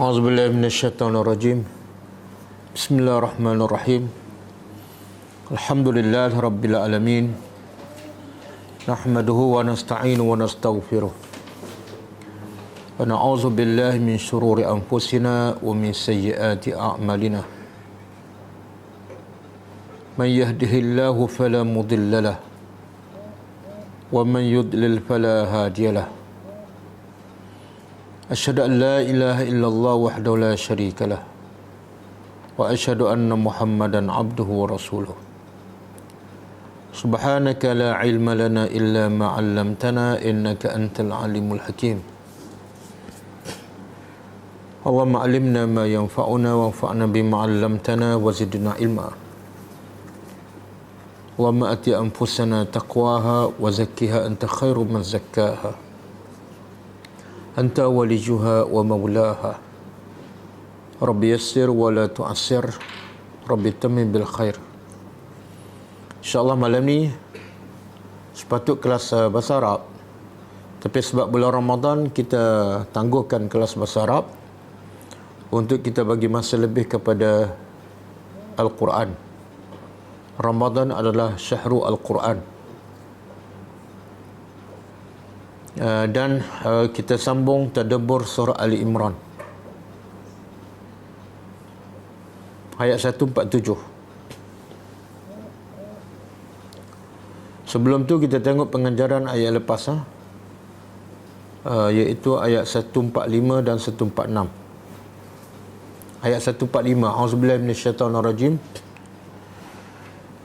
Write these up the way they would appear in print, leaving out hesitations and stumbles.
A'udzubillahi minasyaitonirrajim. Bismillahirrahmanirrahim. Alhamdulillahi rabbil alamin. Nahmaduhu wa nasta'inu wa nastaghfiruh. Wa na'udzu billahi min syururi anfusina wa min sayyiati a'malina. Man yahdihillahu fala mudilla lahu wa man yudlil fala hadiya lahu. Asyhadu an la ilaha illallah wahdahu la syarika lah wa asyhadu anna Muhammadan abduhu wa rasuluh. Subhanaka la ilma lana illa ma 'allamtana innaka antal alimul hakim. Allahumma 'allimna ma yanfa'una wanfa'na bima 'allamtana wa zidna ilma. Allahumma ati anfusana taqwaha wa zakkiha anta khairu man zakkaha. Anta walijuha wa maulaha. Rabbi yassir wa la tu'assir. Rabbi tamim bil khair. InsyaAllah malam ni sepatut kelas bahasa Arab, tapi sebab bulan Ramadan kita tangguhkan kelas bahasa Arab untuk kita bagi masa lebih kepada Al-Quran. Ramadan adalah syahrul Al-Quran. Dan kita sambung tadabbur surah Ali Imran ayat 147. Sebelum tu kita tengok pengajaran ayat lepas, iaitu ayat 145 dan 146. Ayat 145, A'udzubillahi minasyaitonirrajim.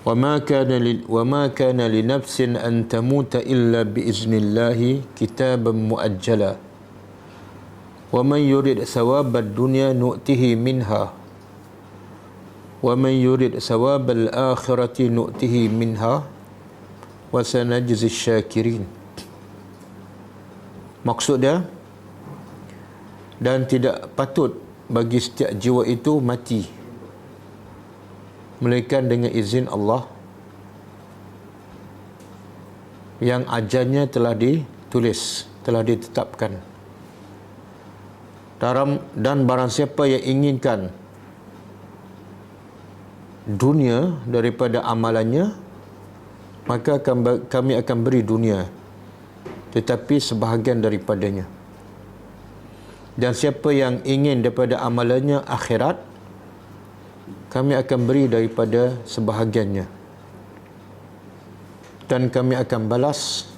وما كان لنفس أن تموت إلا بإذن الله كتابا مؤجلا ومن يرد ثواب الدنيا نؤته منها ومن يرد ثواب الآخرة نؤته منها وسنجزي الشاكرين. Maksudnya, dan tidak patut bagi setiap jiwa itu mati melainkan dengan izin Allah yang ajalnya telah ditulis, telah ditetapkan. Dan barang siapa yang inginkan dunia daripada amalannya, maka kami akan beri dunia, tetapi sebahagian daripadanya. Dan siapa yang ingin daripada amalannya akhirat, kami akan beri daripada sebahagiannya. Dan kami akan balas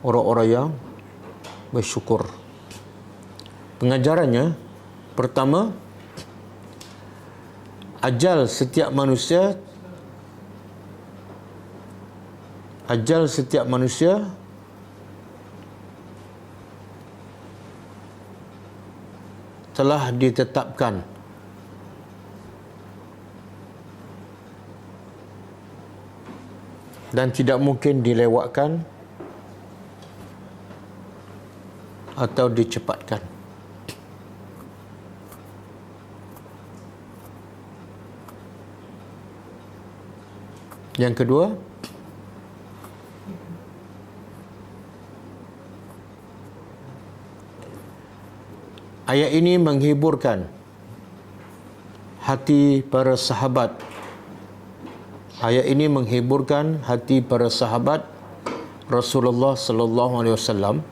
orang-orang yang bersyukur. Pengajarannya, pertama, ajal setiap manusia telah ditetapkan dan tidak mungkin dilewatkan atau dicepatkan. Yang kedua, ayat ini menghiburkan hati para sahabat. Ayat ini menghiburkan hati para sahabat Rasulullah sallallahu alaihi wasallam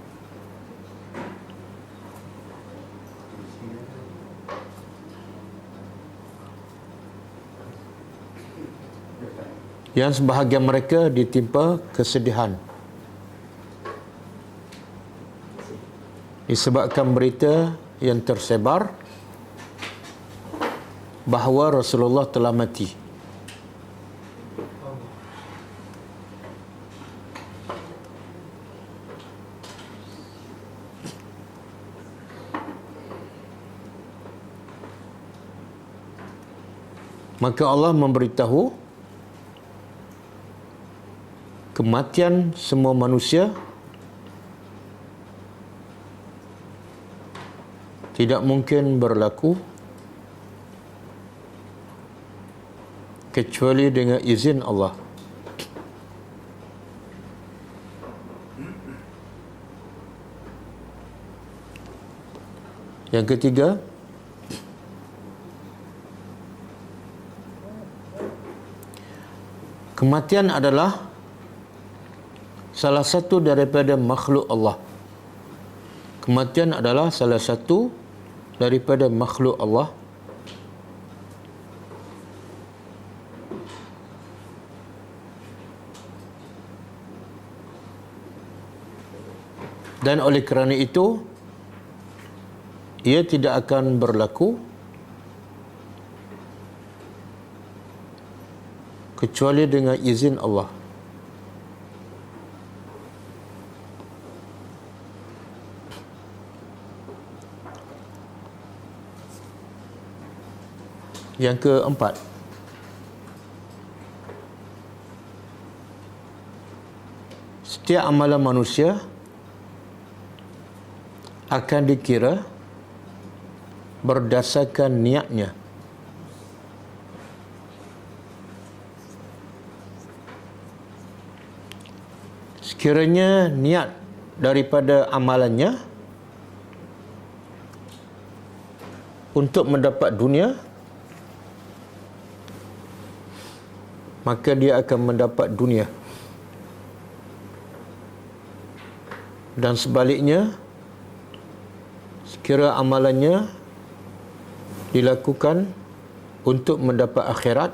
yang sebahagian mereka ditimpa kesedihan disebabkan berita yang tersebar bahawa Rasulullah telah mati. Maka Allah memberitahu kematian semua manusia tidak mungkin berlaku kecuali dengan izin Allah. Yang ketiga, Kematian adalah salah satu daripada makhluk Allah. Kematian adalah salah satu daripada makhluk Allah. Dan oleh kerana itu, ia tidak akan berlaku kecuali dengan izin Allah. Yang keempat, setiap amalan manusia akan dikira berdasarkan niatnya. Sekiranya niat daripada amalannya untuk mendapat dunia, maka dia akan mendapat dunia. Dan sebaliknya, sekira amalannya dilakukan untuk mendapat akhirat,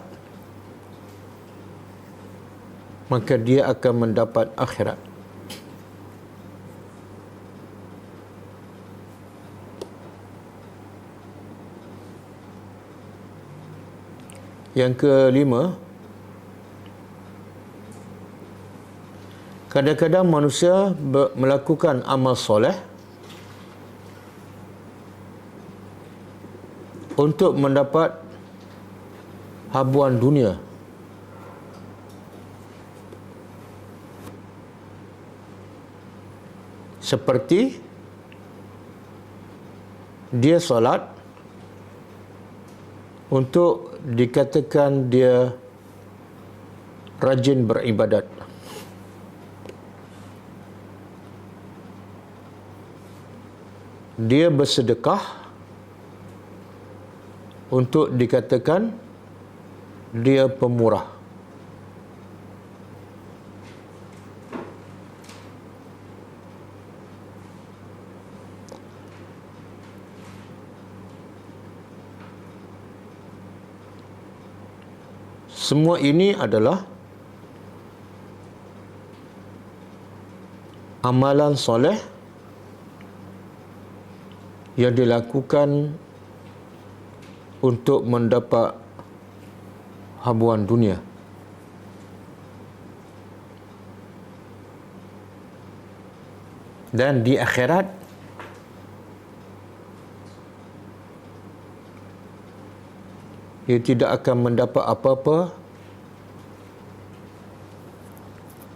maka dia akan mendapat akhirat. Yang kelima, kadang-kadang manusia melakukan amal soleh untuk mendapat habuan dunia. Seperti dia solat untuk dikatakan dia rajin beribadat. Dia bersedekah untuk dikatakan dia pemurah. Semua ini adalah amalan soleh yang dilakukan untuk mendapat habuan dunia. Dan di akhirat, ia tidak akan mendapat apa-apa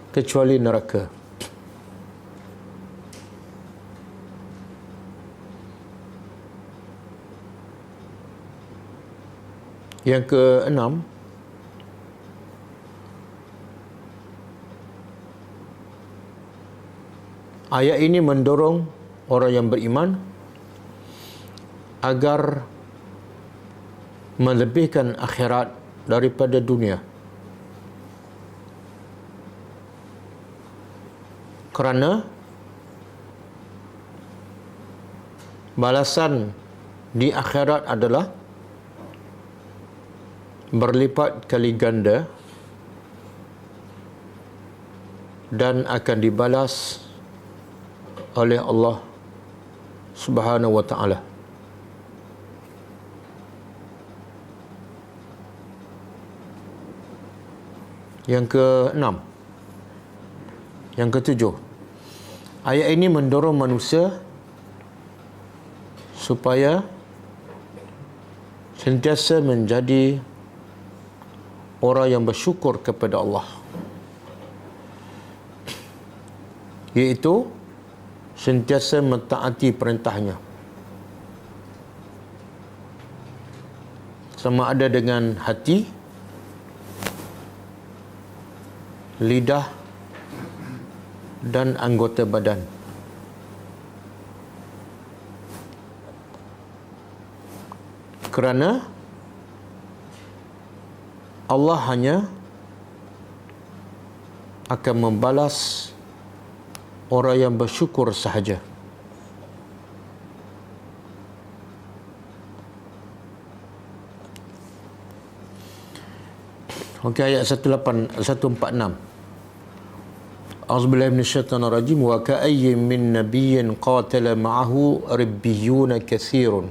kecuali neraka. Yang keenam, ayat ini mendorong orang yang beriman agar melebihkan akhirat daripada dunia. Kerana balasan di akhirat adalah berlipat kali ganda dan akan dibalas oleh Allah Subhanahu wa taala. Yang keenam. Yang ketujuh, ayat ini mendorong manusia supaya sentiasa menjadi orang yang bersyukur kepada Allah, iaitu sentiasa mentaati perintahnya, sama ada dengan hati, lidah dan anggota badan. Kerana Allah hanya akan membalas orang yang bersyukur sahaja. Okey, ayat 146. A'udzubillahi minasyaitonir rajim. Wa ka'ayyin min nabiyyin qatala ma'ahu ribbiyuna katsirun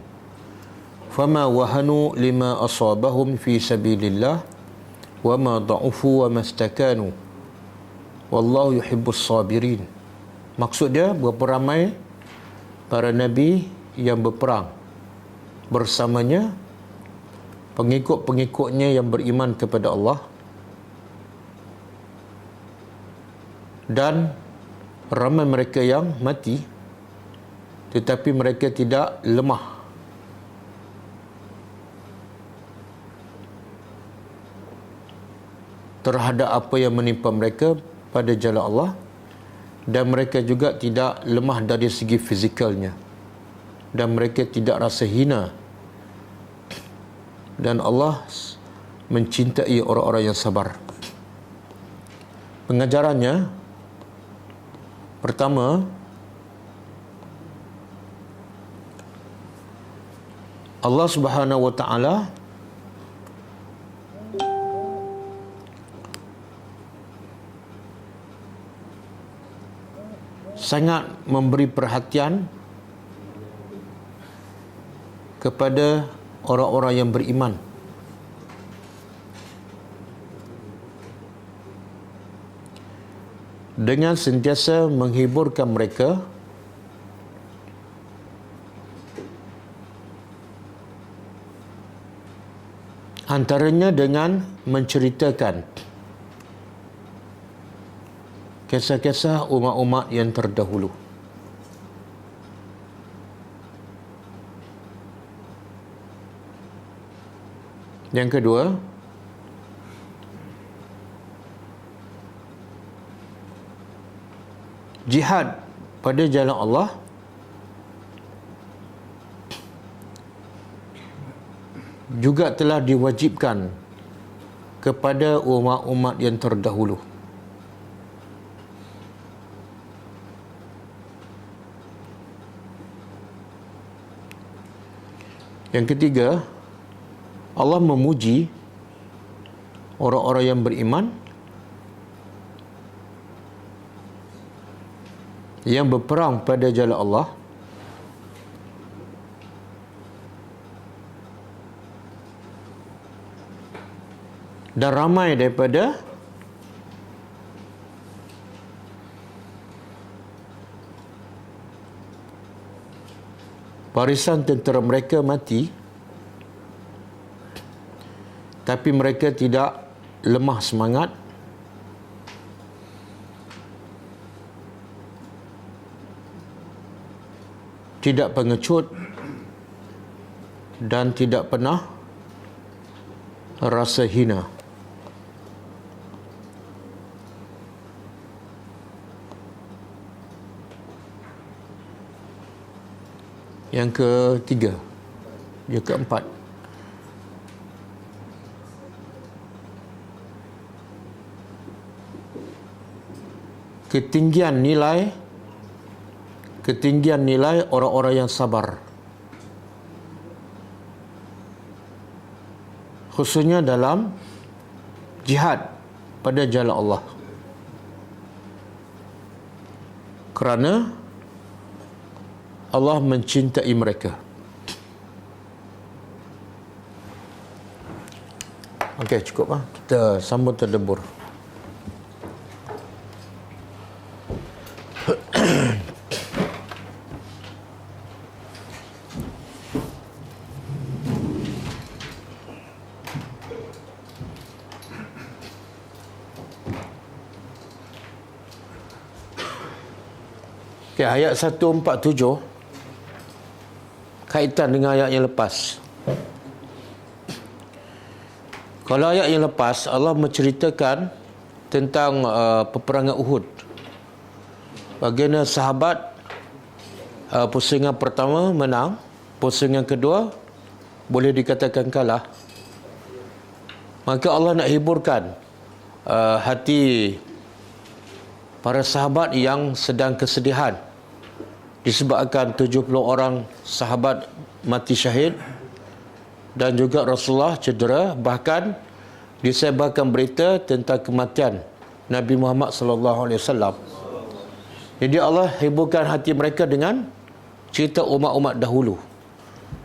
fama wahanu lima asabahum fi sabilillah wa ma da'ufu wa mastakanu wallahu yuhibbus sabirin. Maksud dia, berapa ramai para nabi yang berperang bersamanya, pengikut-pengikutnya yang beriman kepada Allah, dan ramai mereka yang mati tetapi mereka tidak lemah terhadap apa yang menimpa mereka pada jalan Allah, dan mereka juga tidak lemah dari segi fizikalnya, dan mereka tidak rasa hina, dan Allah mencintai orang-orang yang sabar. Pengajarannya, pertama, Allah Subhanahu wa taala sangat memberi perhatian kepada orang-orang yang beriman. Dengan sentiasa menghiburkan mereka antaranya dengan menceritakan kisah-kisah umat-umat yang terdahulu. Yang kedua, jihad pada jalan Allah juga telah diwajibkan kepada umat-umat yang terdahulu. Yang ketiga, Allah memuji orang-orang yang beriman yang berperang pada jalan Allah dan ramai daripada barisan tentera mereka mati, tapi mereka tidak lemah semangat, tidak pengecut, dan tidak pernah rasa hina. Yang ketiga, yang keempat, ketinggian nilai orang-orang yang sabar, khususnya dalam jihad pada jalan Allah, kerana Allah mencintai mereka. Okey, cukup lah. Kita sambung tadabbur. Okay, ayat 147 kaitan dengan ayat yang lepas. Kalau ayat yang lepas, Allah menceritakan tentang peperangan Uhud. Bagaimana sahabat pusingan pertama menang, pusingan kedua boleh dikatakan kalah. Maka Allah nak hiburkan hati para sahabat yang sedang kesedihan disebabkan 70 orang sahabat mati syahid dan juga Rasulullah cedera, bahkan disebarkan berita tentang kematian Nabi Muhammad sallallahu alaihi wasallam. Jadi Allah hiburkan hati mereka dengan cerita umat-umat dahulu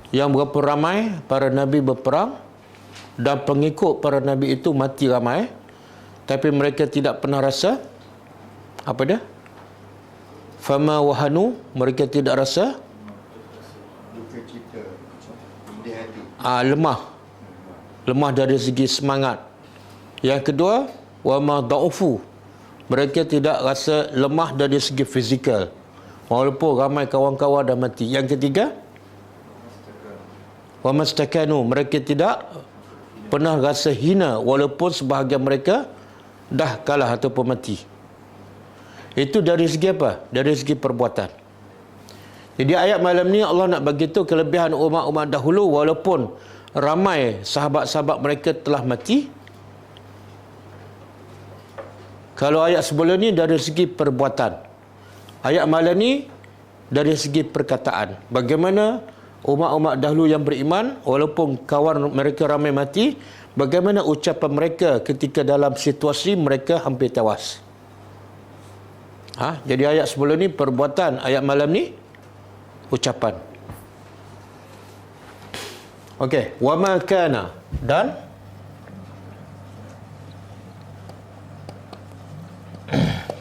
yang berapa ramai para nabi berperang dan pengikut para nabi itu mati ramai, tapi mereka tidak pernah rasa apa dia? Fama wahanu, mereka tidak rasa lemah dari segi semangat. Yang kedua, wama da'ufu, mereka tidak rasa lemah dari segi fizikal walaupun ramai kawan-kawan dah mati. Yang ketiga, wamastakanu, mereka tidak pernah rasa hina walaupun sebahagian mereka dah kalah ataupun mati. Itu dari segi apa? Dari segi perbuatan. Jadi ayat malam ni Allah nak bagi tahu kelebihan umat-umat dahulu walaupun ramai sahabat-sahabat mereka telah mati. Kalau ayat sebelum ni dari segi perbuatan. Ayat malam ni dari segi perkataan. Bagaimana umat-umat dahulu yang beriman walaupun kawan mereka ramai mati, bagaimana ucapan mereka ketika dalam situasi mereka hampir tewas. Jadi ayat sebelum ni perbuatan, ayat malam ni ucapan. Okey, wa ma kana, dan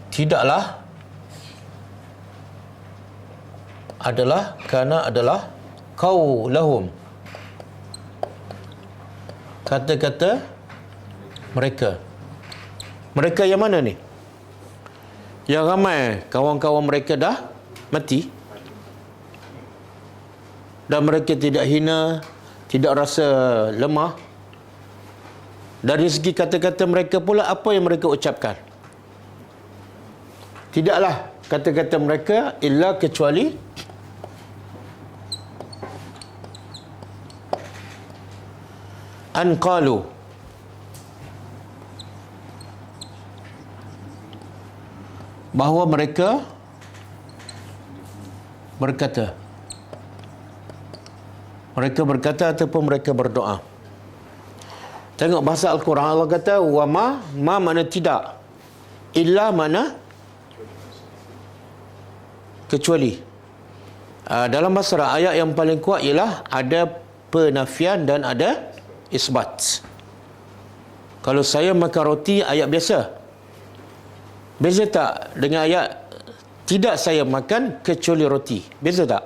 tidaklah adalah, kana adalah qaulahum, kata-kata mereka. Mereka yang mana ni? Yang ramai kawan-kawan mereka dah mati dan mereka tidak hina, tidak rasa lemah. Dari segi kata-kata mereka pula, apa yang mereka ucapkan? Tidaklah kata-kata mereka illa kecuali an qalu, bahawa mereka berkata. Mereka berkata ataupun mereka berdoa. Tengok bahasa Al-Quran, Allah kata wa ma mana tidak, illa mana kecuali. Dalam bahasa Arab, ayat yang paling kuat ialah ada penafian dan ada isbat. Kalau saya makan roti, ayat biasa. Beza tak dengan ayat tidak saya makan kecuali roti? Beza tak?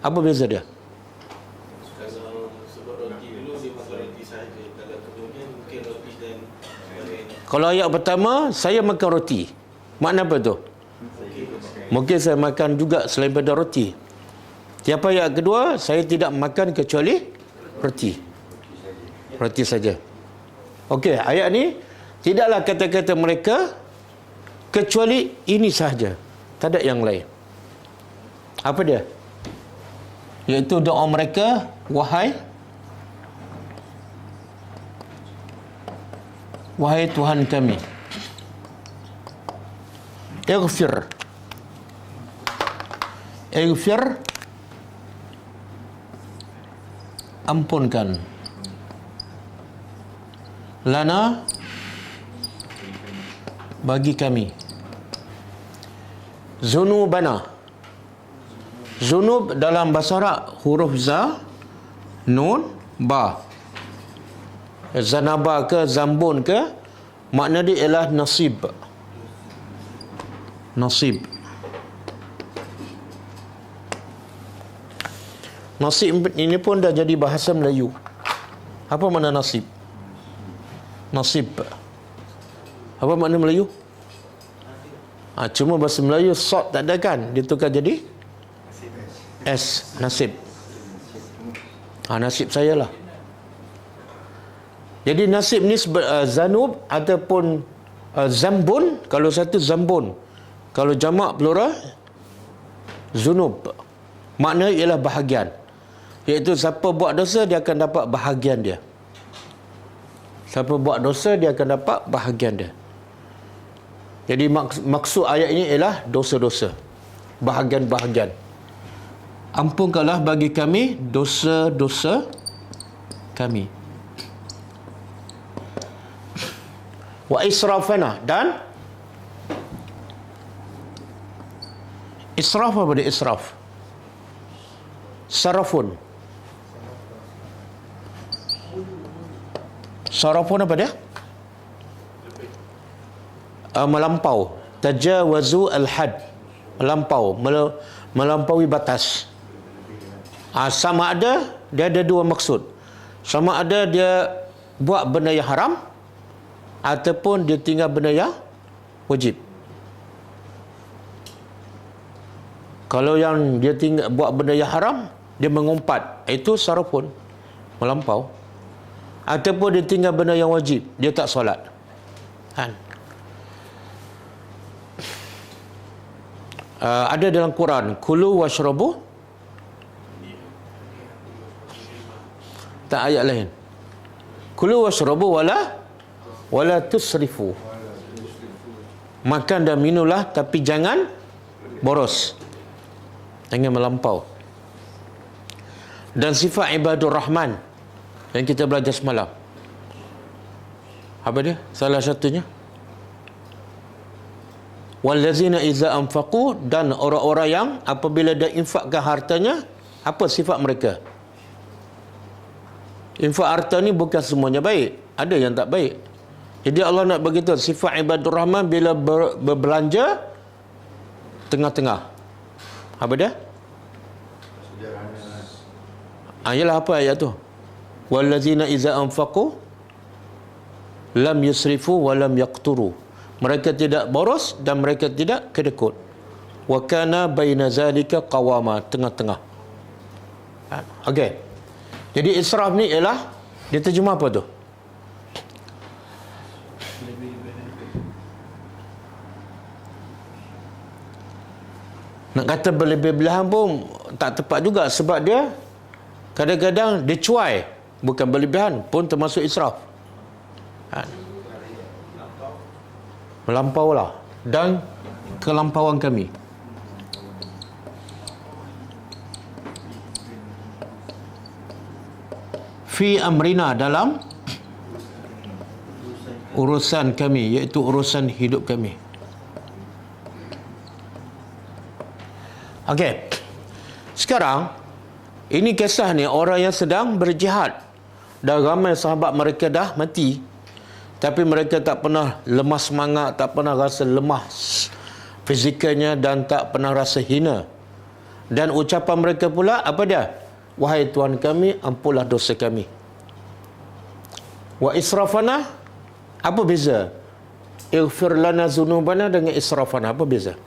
Apa beza dia? Kalau ayat pertama, saya makan roti, makna apa tu? Mungkin saya makan juga selain pada roti. Tiap ayat kedua, saya tidak makan kecuali roti. Roti saja. Okey, ayat ni tidaklah kata-kata mereka kecuali ini sahaja, tak ada yang lain. Apa dia? Iaitu doa mereka, wahai Tuhan kami, Ighfir, ampunkan, lana, bagi kami, zunubana. Zunub dalam bahasa Arab huruf za, nun, ba. Zanaba ke zambun ke, makna dia ialah nasib. Nasib. Nasib ini pun dah jadi bahasa Melayu. Apa makna nasib? Nasib. Apa makna Melayu? Cuma bahasa Melayu sod tak ada kan? Ditukar jadi S, nasib. Nasib saya lah. Jadi nasib ni zanub ataupun zambun. Kalau satu zambun, kalau jamak plural zunub, makna ialah bahagian. Iaitu siapa buat dosa, dia akan dapat bahagian dia. Siapa buat dosa, dia akan dapat bahagian dia. Jadi maksud ayat ini ialah dosa-dosa, bahagian-bahagian. Ampunkanlah bagi kami dosa-dosa kami. Wa israfana, dan israf apa dia? Israf, sarafun. Sarafun apa dia? Melampau. Tajawazu al-had, melampaui batas. Sama ada dia ada dua maksud. Sama ada dia buat benda yang haram ataupun dia tinggal benda yang wajib. Kalau yang dia tinggal buat benda yang haram, dia mengumpat, itu sarafun, melampau. Ataupun dia tinggal benda yang wajib, dia tak solat. Kan? Ada dalam Quran, kulu washrabu, tak ayat lain. Kulu washrabu wala tusrifu. Makan dan minumlah tapi jangan boros. Jangan melampau. Dan sifat ibadur rahman yang kita belajar semalam, apa dia? Salah satunya, wallazina iza anfaqu, dan orang-orang yang apabila dia infakkan hartanya, apa sifat mereka? Infak harta ni bukan semuanya baik, ada yang tak baik. Jadi Allah nak beritahu sifat ibadur rahman bila berbelanja tengah-tengah. Apa dia? Ialah apa ayat tu? Wallazina iza anfaqu lam yusrifu wa lam yaqturu. Mereka tidak boros dan mereka tidak kedekut. Wa kana baina zalika qawama, tengah-tengah. Okey. Jadi israf ni ialah, dia terjemah apa tu? Nak kata berlebih-lebihan pun tak tepat juga, sebab dia kadang-kadang dia cuai. Bukan berlebihan pun termasuk israf. Melampaulah, dan kelampauan kami. Fi amrina, dalam urusan kami, iaitu urusan hidup kami. Okey. Sekarang ini kisah ni orang yang sedang berjihad. Dan ramai sahabat mereka dah mati, tapi mereka tak pernah lemah semangat, tak pernah rasa lemah fizikalnya, dan tak pernah rasa hina. Dan ucapan mereka pula apa dia? Wahai Tuhan kami, ampunlah dosa kami. Wa israfana, apa beza? Ighfir lana zunubana dengan israfana, apa beza?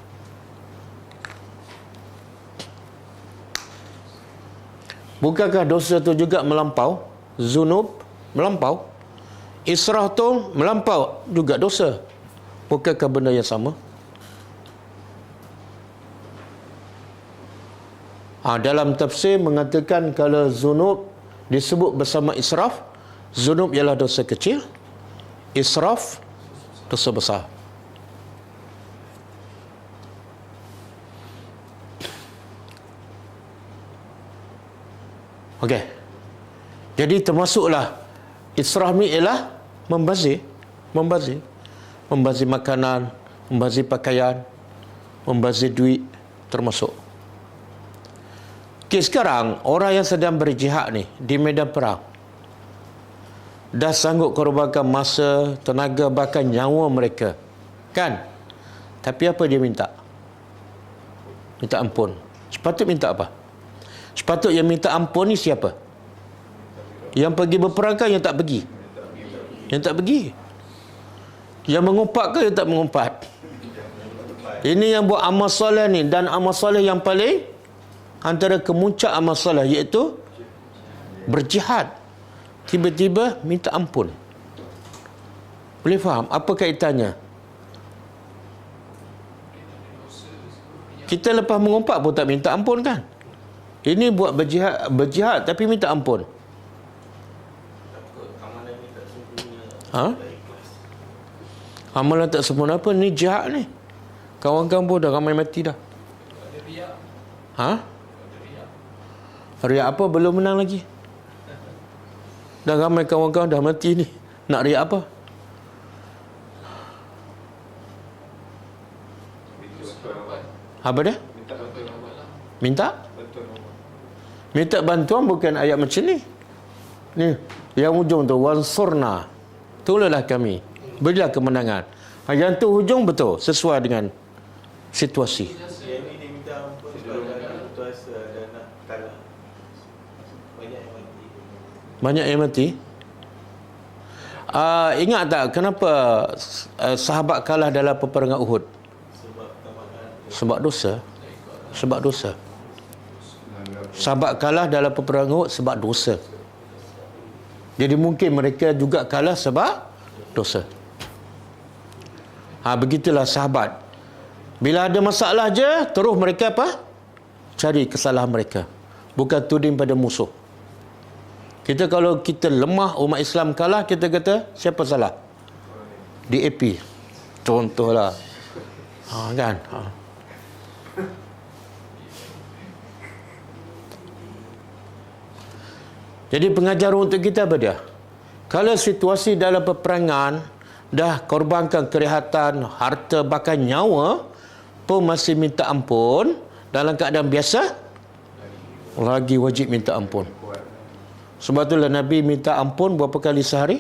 Bukankah dosa tu juga melampau? Zunub melampau. Israf tu melampau juga dosa. Bukankah benda yang sama? Dalam tafsir mengatakan kalau zunub disebut bersama israf, zunub ialah dosa kecil, israf dosa besar. Okey. Jadi termasuklah israf ni ialah membazir makanan, membazir pakaian, membazir duit, termasuk. Okey, sekarang orang yang sedang berjihad ni di medan perang, dah sanggup korbankan masa, tenaga, bahkan nyawa mereka, kan? Tapi apa dia minta? Minta ampun. Sepatut minta apa? Sepatut yang minta ampun ni siapa? Yang pergi berperang kan, yang tak pergi? Yang tak pergi. Yang mengumpat ke yang tak mengumpat? Ini yang buat amal soleh ni. Dan amal soleh yang paling, antara kemuncak amal soleh, iaitu berjihad. Tiba-tiba minta ampun. Boleh faham apa kaitannya? Kita lepas mengumpat pun tak minta ampun, kan? Ini buat berjihad tapi minta ampun. Amalan tak sempurna apa? Ni jihad ni. Kawan-kawan pun dah ramai mati dah. Ha? Riak apa? Belum menang lagi. Dah ramai kawan-kawan dah mati ni. Nak riak apa? Apa dia? Minta? Minta bantuan bukan ayat macam ni. Ni, yang ujung tu, wansurna. Tolonglah kami. Berilah kemenangan. Yang tu hujung betul, sesuai dengan situasi. Yang ni dia minta ampun sebab dah puasa dan nak kalah. Banyak yang mati. Banyak yang mati. Ingat tak kenapa sahabat kalah dalam peperangan Uhud? Sebab tambahan. Sebab dosa. Sebab dosa. Sahabat kalah dalam peperangan Uhud sebab dosa. Jadi mungkin mereka juga kalah sebab dosa. Begitulah sahabat. Bila ada masalah je, terus mereka apa? Cari kesalahan mereka. Bukan tuding pada musuh. Kita kalau kita lemah, umat Islam kalah, kita kata, siapa salah? DAP. Contohlah. Kan? Jadi pengajaran untuk kita apa dia? Kalau situasi dalam peperangan dah korbankan kelihatan, harta, bahkan nyawa pun masih minta ampun, dalam keadaan biasa lagi wajib minta ampun. Sebab itulah Nabi minta ampun berapa kali sehari?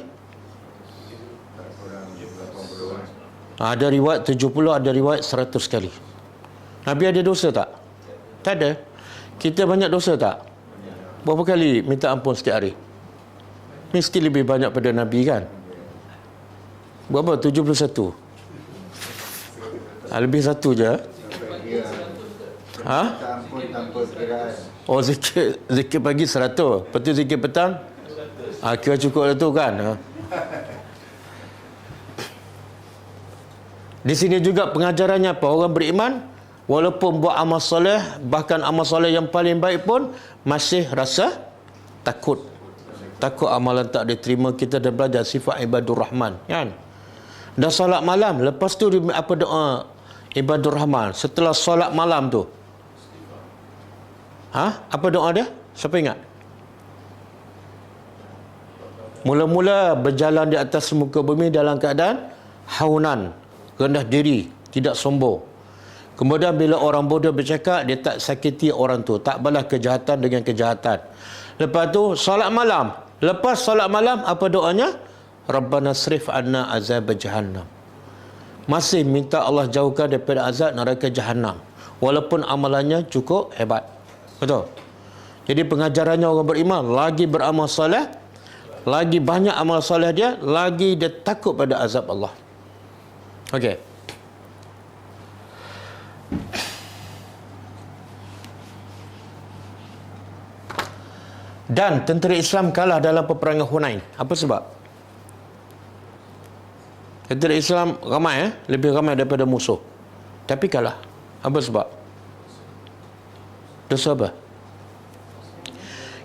Ada riwayat 70, ada riwayat 100 kali. Nabi ada dosa tak? Tak ada. Kita banyak dosa tak? Berapa kali minta ampun setiap hari? Mesti lebih banyak pada Nabi kan? Berapa? 71. Lebih satu je. Oh, zikir pagi 100. Lepas tu zikir petang? Kira cukup lah tu kan? Di sini juga pengajarannya apa? Orang beriman, walaupun buat amal soleh, bahkan amal soleh yang paling baik pun, masih rasa takut. Takut amalan tak diterima. Kita dah belajar sifat ibadur rahman kan? Dah solat malam, lepas tu apa doa ibadur rahman? Setelah solat malam tu, apa doa dia? Siapa ingat? Mula-mula berjalan di atas muka bumi dalam keadaan haunan, rendah diri, tidak sombong. Kemudian bila orang bodoh bercakap, dia tak sakiti orang tu, tak balas kejahatan dengan kejahatan. Lepas tu solat malam. Lepas solat malam, apa doanya? Rabbana srif anna azab jahannam. Masih minta Allah jauhkan daripada azab neraka jahannam. Walaupun amalannya cukup hebat. Betul? Jadi pengajarannya orang beriman, lagi beramal soleh, lagi banyak amal soleh dia, lagi dia takut pada azab Allah. Okey. Dan tentera Islam kalah dalam peperangan Hunain. Apa sebab? Tentera Islam ramai, lebih ramai daripada musuh. Tapi kalah. Apa sebab? Dosa apa?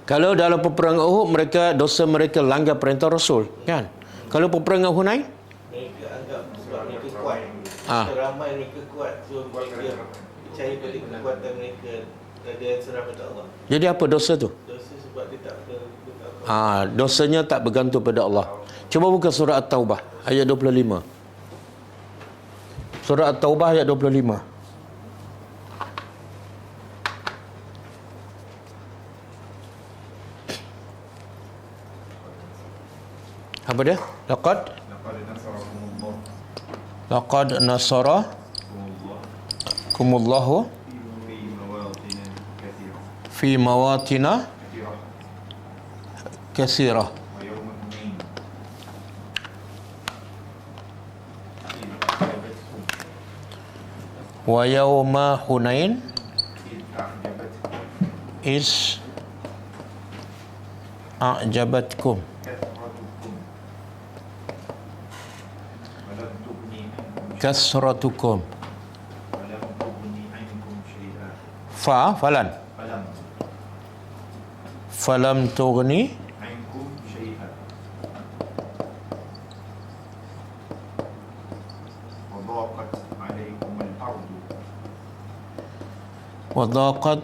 Kalau dalam peperangan Uhud, dosa mereka langgar perintah Rasul, kan? Kalau peperangan Hunain, Mereka anggap sebab mereka kuat. Ramai mereka kuat. So mereka percaya pada kekuatan mereka dan dia serah pada Allah. jadi apa dosa tu? Dosa sebab dia tak ada Dosanya tak bergantung pada Allah. Cuba buka surah At-Taubah ayat 25. Surah At-Taubah ayat 25. Apa dia? Laqad nasarakumullahu fi mawatina katsirah. Wa yawma Hunain is a'jabatkum kasratukum falan falam tughni wa daqat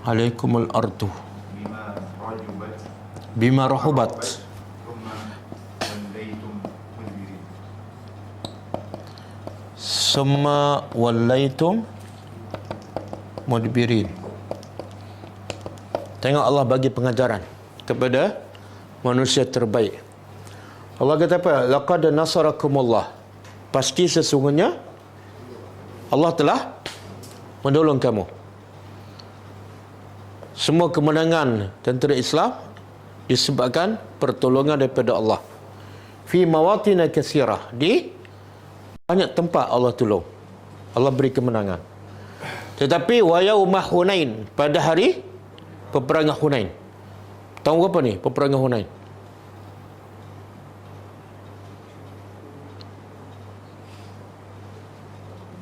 alaikumul ardu bima rahubat summa wallaitum mudbirin. Tengok Allah bagi pengajaran kepada manusia terbaik. Allah kata apa? Laqad nasarakumullah. Pasti sesungguhnya Allah telah menolong kamu. Semua kemenangan tentera Islam disebabkan pertolongan daripada Allah. Fi mawatina katsirah, di banyak tempat Allah tolong. Allah beri kemenangan. Tetapi wa yaumah Hunain, pada hari peperangan Hunain. Tahu apa ni peperangan Hunain?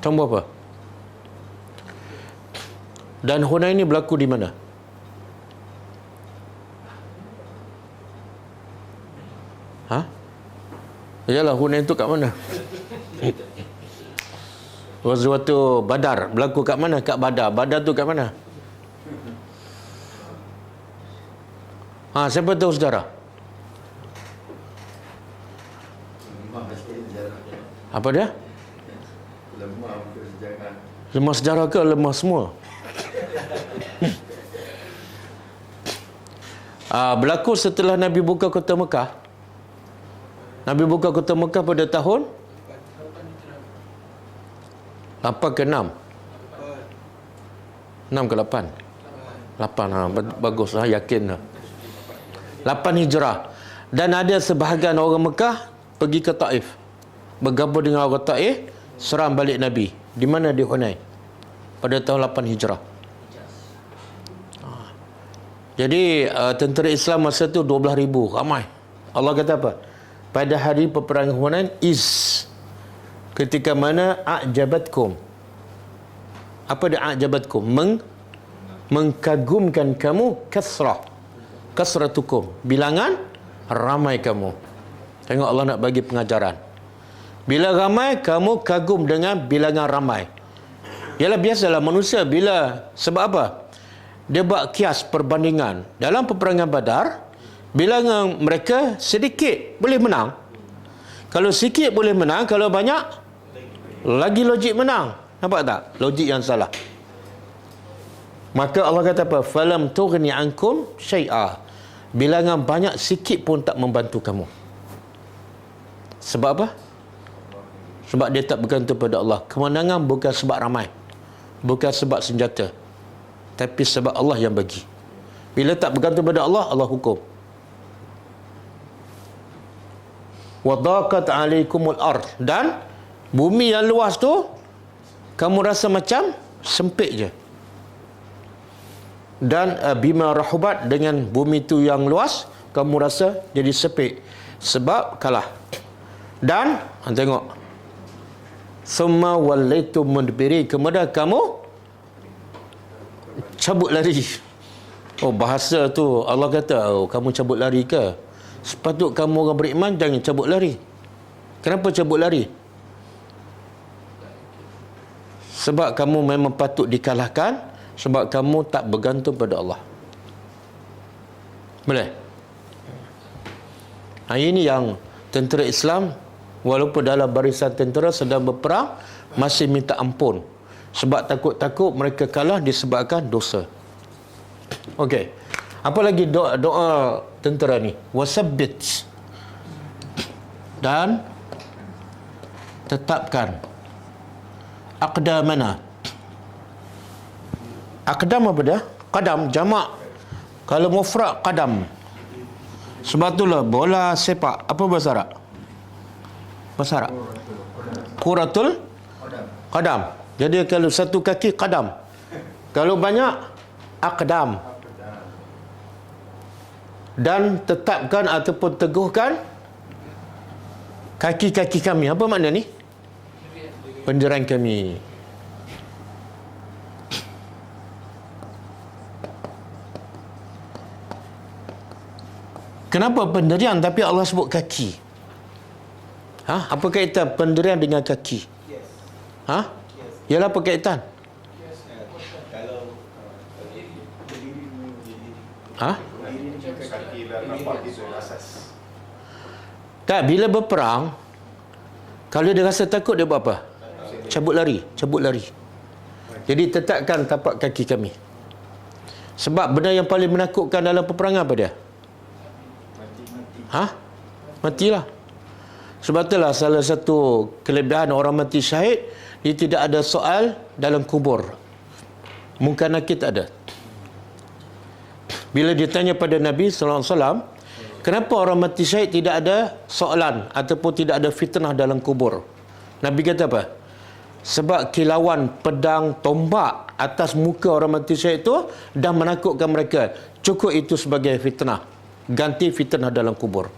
Tahu apa? Dan Hunain ni berlaku di mana? Ha? Yalah, Hunain tu kat mana? Ghazwatu Badar berlaku kat mana? Kat Badar. Badar tu kat mana? Siapa tahu saudara? Apa dia? Lemah sejarah ke lemah semua? Berlaku setelah Nabi buka kota Mekah. Nabi buka kota Mekah pada tahun 8 ke 6? 6 ke 8? 8, bagus lah, yakin lah. 8 Hijrah. Dan ada sebahagian orang Mekah pergi ke Taif, bergabung dengan orang Taif, serang balik Nabi. Di mana? Di Hunain pada tahun 8 Hijrah. Jadi tentera Islam masa tu 12,000, ramai. Allah kata apa? Pada hari peperangan Hunain, ketika mana a'jabatkum. Apa dia a'jabatkum? Mengkagumkan kamu kasratukum, bilangan ramai kamu. Tengok Allah nak bagi pengajaran. Bila ramai, kamu kagum dengan bilangan ramai. Ialah biasalah manusia bila, sebab apa? Dia buat kias perbandingan. Dalam peperangan Badar, bilangan mereka sedikit boleh menang. Kalau sikit boleh menang, kalau banyak lagi logik menang. Nampak tak? Logik yang salah. Maka Allah kata apa? Falam tughni ankum syai'a. Bilangan banyak sikit pun tak membantu kamu. Sebab apa? Sebab dia tak bergantung pada Allah. Kemenangan bukan sebab ramai, bukan sebab senjata, tapi sebab Allah yang bagi. Bila tak bergantung pada Allah, Allah hukum. Wa daqat alaikumul ard, dan bumi yang luas tu kamu rasa macam sempit je. Dan bima rahubat, dengan bumi tu yang luas kamu rasa jadi sempit sebab kalah. Dan tengok, summa wallaitum mudbiri, kemudian kamu cabut lari. Bahasa tu Allah kata, kamu cabut lari ke? Sepatut kamu orang beriman jangan cabut lari. Kenapa cabut lari? Sebab kamu memang patut dikalahkan, sebab kamu tak bergantung pada Allah. Boleh? Ini yang tentera Islam, walaupun dalam barisan tentera sedang berperang, masih minta ampun. Sebab takut-takut mereka kalah disebabkan dosa. Okey. Apa lagi doa tentera ni? Wasabbit, dan tetapkan aqdamana. Aqdam apa dia? Qadam, jamak. Kalau mufrad qadam. Sebab itulah bola sepak, apa bahasa Arab? Bahasa Arab? Kuratul qadam. Jadi kalau satu kaki qadam, kalau banyak aqdam. Dan tetapkan ataupun teguhkan kaki-kaki kami. Apa makna ni? Pendirian kami. Kenapa pendirian tapi Allah sebut kaki? Apa kaitan pendirian dengan kaki? Ialah berkaitan. Kalau Ha? Tak, bila berperang, kalau dia rasa takut, dia buat apa? Cabut lari. Jadi tetapkan tapak kaki kami. Sebab benda yang paling menakutkan dalam peperangan apa dia? Matilah. Sebab itulah salah satu kelebihan orang mati syahid, dia tidak ada soal dalam kubur. Munkar nakir tak ada. Bila ditanya pada Nabi SAW, kenapa orang mati syahid tidak ada soalan ataupun tidak ada fitnah dalam kubur? Nabi kata apa? Sebab kilauan pedang, tombak atas muka orang mati syahid itu dah menakutkan mereka. Cukup itu sebagai fitnah. Ganti fitnah dalam kubur.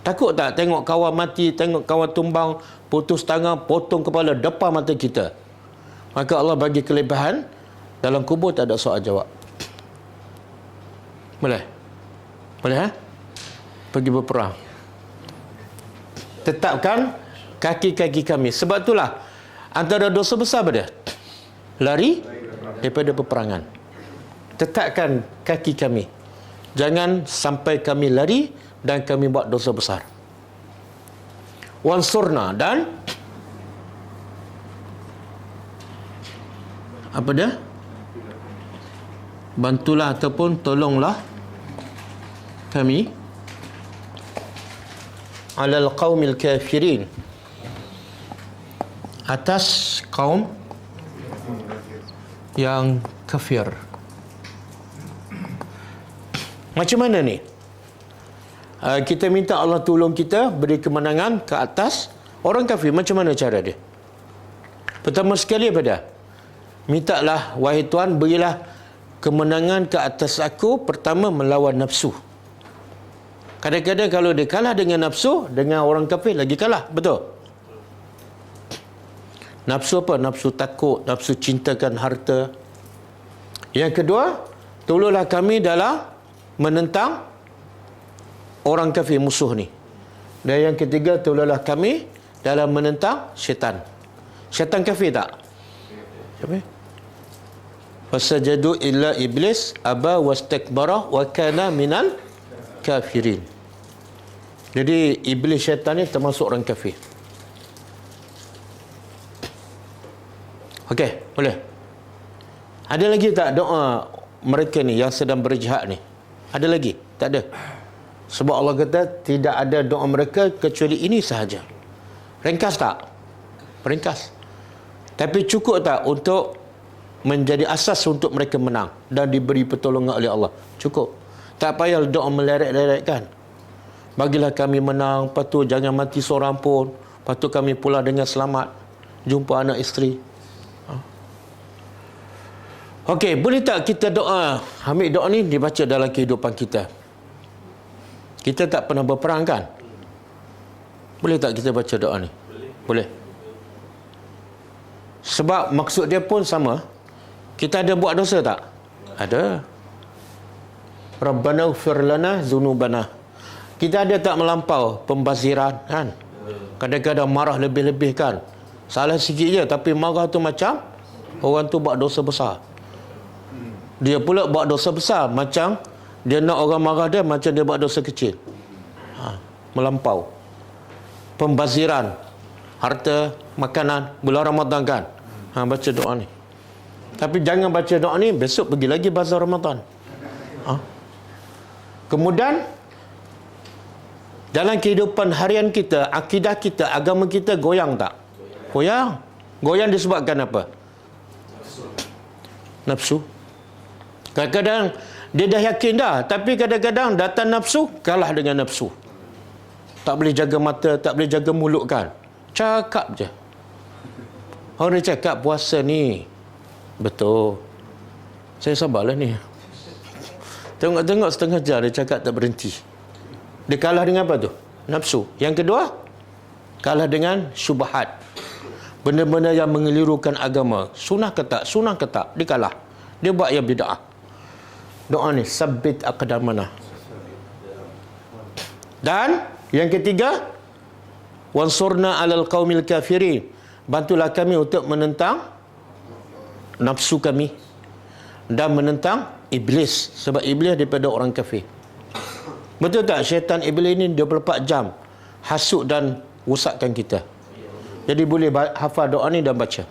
Takut tak tengok kawan mati, tengok kawan tumbang, putus tangan, potong kepala depan mata kita? Maka Allah bagi kelebihan, dalam kubur tak ada soal jawab. Boleh? Pergi berperang. Tetapkan kaki-kaki kami. Sebab itulah antara dosa besar pada lari daripada peperangan. Tetapkan kaki kami. Jangan sampai kami lari dan kami buat dosa besar. Wansurna, dan apa dia? Bantulah ataupun tolonglah kami alal qaumil kafirin, atas kaum yang kafir. Macam mana ni? Kita minta Allah tolong kita, beri kemenangan ke atas orang kafir. Macam mana cara dia? Pertama sekali apa dia? Mintalah, wahai Tuhan, berilah kemenangan ke atas aku, pertama melawan nafsu. Kadang-kadang kalau dia kalah dengan nafsu, dengan orang kafir lagi kalah. Betul? Nafsu apa? Nafsu takut, nafsu cintakan harta. Yang kedua, tolonglah kami dalam menentang orang kafir, musuh ni. Dan yang ketiga, tolonglah kami dalam menentang syaitan. Syaitan kafir tak? Siapa? Fasajadu illa iblis aba wastakbara wa kana minal kafirin. Jadi iblis, syaitan ni termasuk orang kafir. Okey, boleh. Ada lagi tak doa mereka ni yang sedang berjihad ni? Ada lagi? Tak ada. Sebab Allah kata tidak ada doa mereka kecuali ini sahaja. Ringkas tak? Ringkas. Tapi cukup tak untuk menjadi asas untuk mereka menang dan diberi pertolongan oleh Allah? Cukup. Tak payah doa meleret-leretkan. Bagilah kami menang, lepas tu jangan mati seorang pun, lepas tu kami pulang dengan selamat, jumpa anak isteri. Okey, boleh tak kita doa? Ambil doa ni dibaca dalam kehidupan kita. Kita tak pernah berperang kan? Boleh tak kita baca doa ni? Boleh. Sebab maksud dia pun sama. Kita ada buat dosa tak? Ada. Rabbana ighfir lana dzunubana. Kita ada tak melampau pembaziran kan? Kadang-kadang marah lebih-lebih kan? Salah sikit je tapi marah tu macam orang tu buat dosa besar. Dia pula buat dosa besar macam dia nak orang marah dia macam dia buat dosa kecil. Melampau. Pembaziran harta, makanan bulan Ramadan kan? Baca doa ni. Tapi jangan baca doa ni besok pergi lagi bazar Ramadan. Kemudian dalam kehidupan harian kita, akidah kita, agama kita goyang tak? Goyang. Goyang disebabkan apa? Nafsu. Kadang-kadang dia dah yakin dah, tapi kadang-kadang datang nafsu, kalah dengan nafsu. Tak boleh jaga mata, tak boleh jaga mulut kan? Cakap je. Orang dia cakap puasa ni betul. Saya sabarlah ni. Tengok-tengok setengah jam dia cakap tak berhenti. Dia kalah dengan apa tu? Nafsu. Yang kedua, kalah dengan syubhat. Benda-benda yang mengelirukan agama. Sunnah ke tak? Sunnah ke tak? Dia kalah. Dia buat yang bid'ah. Doa ni, sabbit aqdamana. Dan yang ketiga, wansurna alal qaumil kafirin. bantulah kami untuk menentang nafsu kami dan menentang iblis, sebab iblis daripada orang kafir. Betul tak syaitan iblis ni 24 jam hasut dan rusakkan kita. Jadi boleh hafal doa ni dan baca.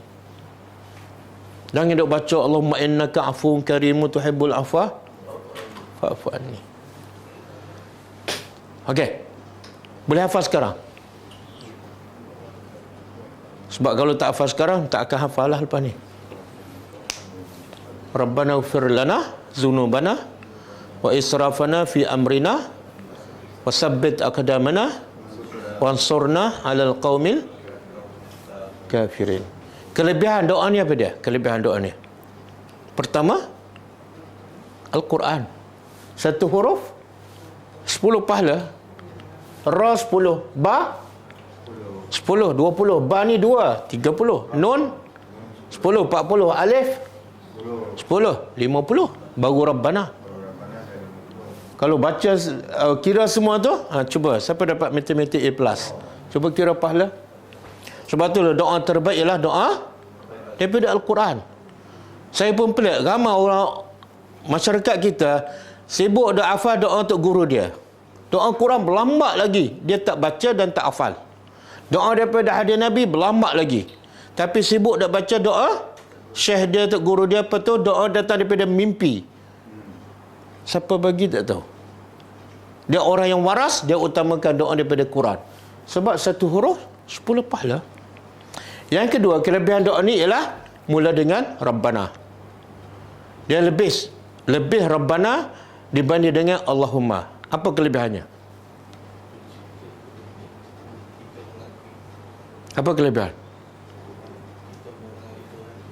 Jangan duk baca Allahumma innaka afuwun karimun tuhibbul afwa fa'fu anni. Okey. Boleh hafal sekarang? Sebab kalau tak hafal sekarang, tak akan hafal lah lepas ni. Rabbana ighfir lana dzunubana wa israfana fi amrina wa sabbit aqdamana wansurna 'alal qaumil kafirin. Kelebihan doa ni apa dia? Kelebihan doa ni. Pertama, Al-Quran. Satu huruf 10 pahala. Ra 10, ba 10, 20, ba ni 2, 30, nun 10, 40, alif 10, 50, baru Rabbana. Kalau baca kira semua tu, cuba siapa dapat matematik A+, cuba kira pahala. Sebab tu doa terbaik ialah doa daripada Al-Quran. Saya pun pelik, ramai orang masyarakat kita sibuk dah hafal doa untuk guru dia. Doa Quran berlambat lagi, dia tak baca dan tak hafal. Doa daripada hadis Nabi berlambat lagi, tapi sibuk dah baca doa syekh dia untuk guru dia, apa tu doa datang daripada mimpi. Siapa bagi tak tahu. Dia orang yang waras, dia utamakan doa daripada Quran. Sebab satu huruf 10 pahala. Yang kedua, kelebihan doa ni ialah mula dengan Rabbana. Dia lebih Rabbana dibanding dengan Allahumma. Apa kelebihannya? Apa kelebihan?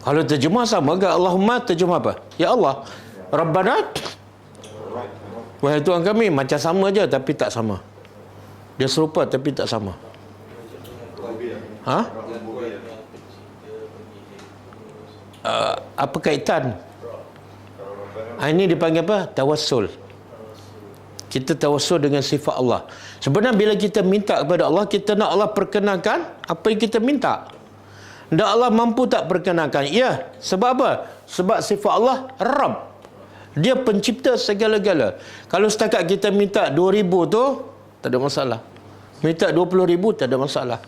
Kalau terjemah sama ke Allahumma, terjemah apa? Ya Allah. Rabbana, wahai Tuhan kami, macam sama je tapi tak sama. Dia serupa tapi tak sama. Ha? Apa kaitan? Ini dipanggil apa? Tawassul. Kita tawassul dengan sifat Allah. Sebenarnya bila kita minta kepada Allah, kita nak Allah perkenankan apa yang kita minta. Dan Allah mampu tak perkenankan? Ya. Sebab apa? Sebab sifat Allah Rabb. Dia pencipta segala-gala. Kalau setakat kita minta 2,000 tu, tak ada masalah. Minta 20,000, tak ada masalah.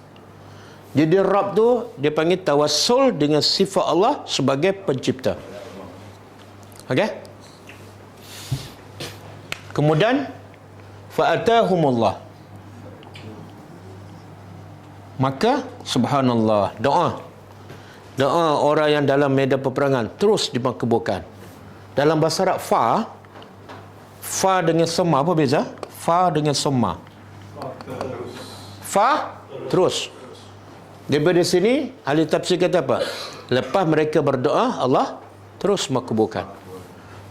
Jadi Rabb tu, dia panggil tawassul dengan sifat Allah sebagai pencipta. Okey? Kemudian fa'atahumullah, maka subhanallah, doa orang yang dalam medan peperangan terus dimakbulkan. Dalam bahasa Arab fa dengan soma apa beza? Fa dengan soma. Fa terus. Daripada sini ahli tafsir kata apa? Lepas mereka berdoa, Allah terus makbulkan.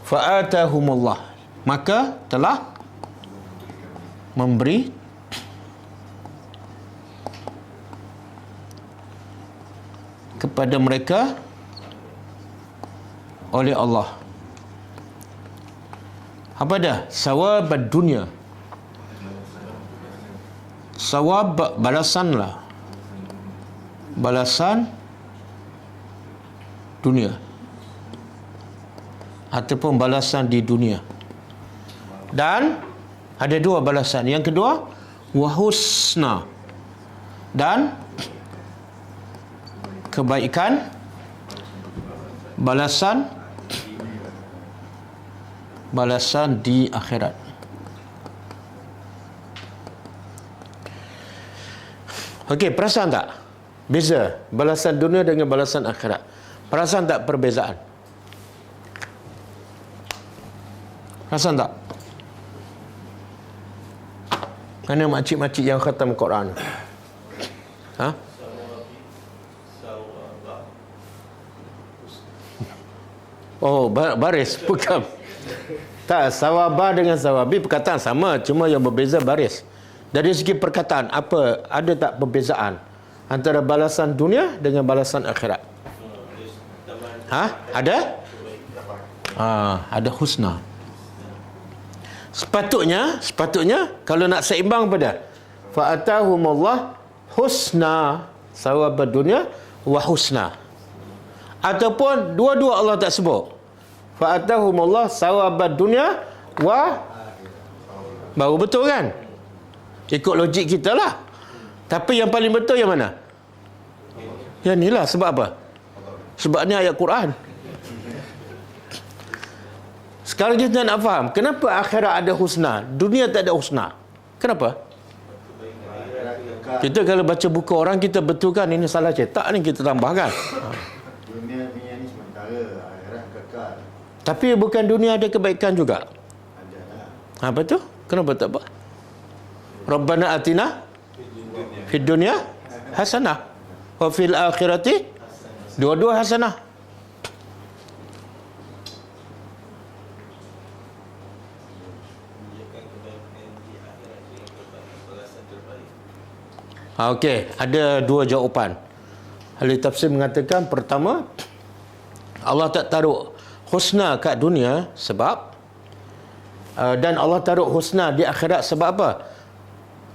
Fa'atahumullah, maka telah memberi kepada mereka oleh Allah apa dah? Sawab dunia. Sawab balasan lah, balasan dunia ataupun balasan di dunia. Dan ada dua balasan. Yang kedua, wahusna, dan kebaikan, balasan di akhirat. Okey, perasan tak beza balasan dunia dengan balasan akhirat? Perasan tak perbezaan? Perasan tak? Mana makcik-makcik yang khatam Quran? Ha? Oh, baris, bukan. Tak, sawabah dengan sawabi perkataan sama, cuma yang berbeza baris. Dari segi perkataan, apa ada tak perbezaan antara balasan dunia dengan balasan akhirat? Ha? Ada? Ada husna. Sepatutnya kalau nak seimbang pada fa'atahumullah husna sawab dunia wa husna. Ataupun dua-dua Allah tak sebut. Fa atahumullah sawabad dunya wa, baru betul kan? Ikut logik kita lah. Tapi yang paling betul yang mana? Yang ni lah. Sebab apa? Sebab ni ayat Quran. Sekarang kita nak faham, kenapa akhirat ada husna, dunia tak ada husna? Kenapa? Kita kalau baca buku orang, kita betulkan ini salah cetak ni, kita tambahkan. Dunia ni sementara, akhirat kekal. Tapi bukan dunia ada kebaikan juga. Adalah. Apa tu? Kenapa tak apa? Rabbana atina fid dunya hasanah wa fil akhirati, dua-dua hasanah. Okey, ada dua jawapan. Ahli tafsir mengatakan, pertama, Allah tak taruh husna kat dunia sebab dan Allah taruh husna di akhirat sebab apa?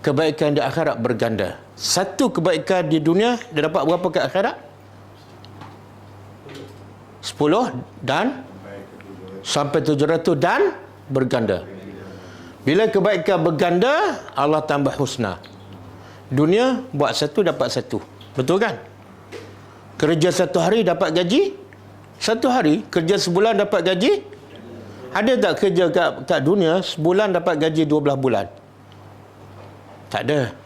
Kebaikan di akhirat berganda. Satu kebaikan di dunia, dia dapat berapa ke akhirat? 10 dan sampai 700 dan berganda. Bila kebaikan berganda, Allah tambah husna. Dunia buat satu dapat satu. Betul kan? Kerja satu hari dapat gaji satu hari. Kerja sebulan dapat gaji. Ada tak kerja kat dunia sebulan dapat gaji 12 bulan? Tak ada.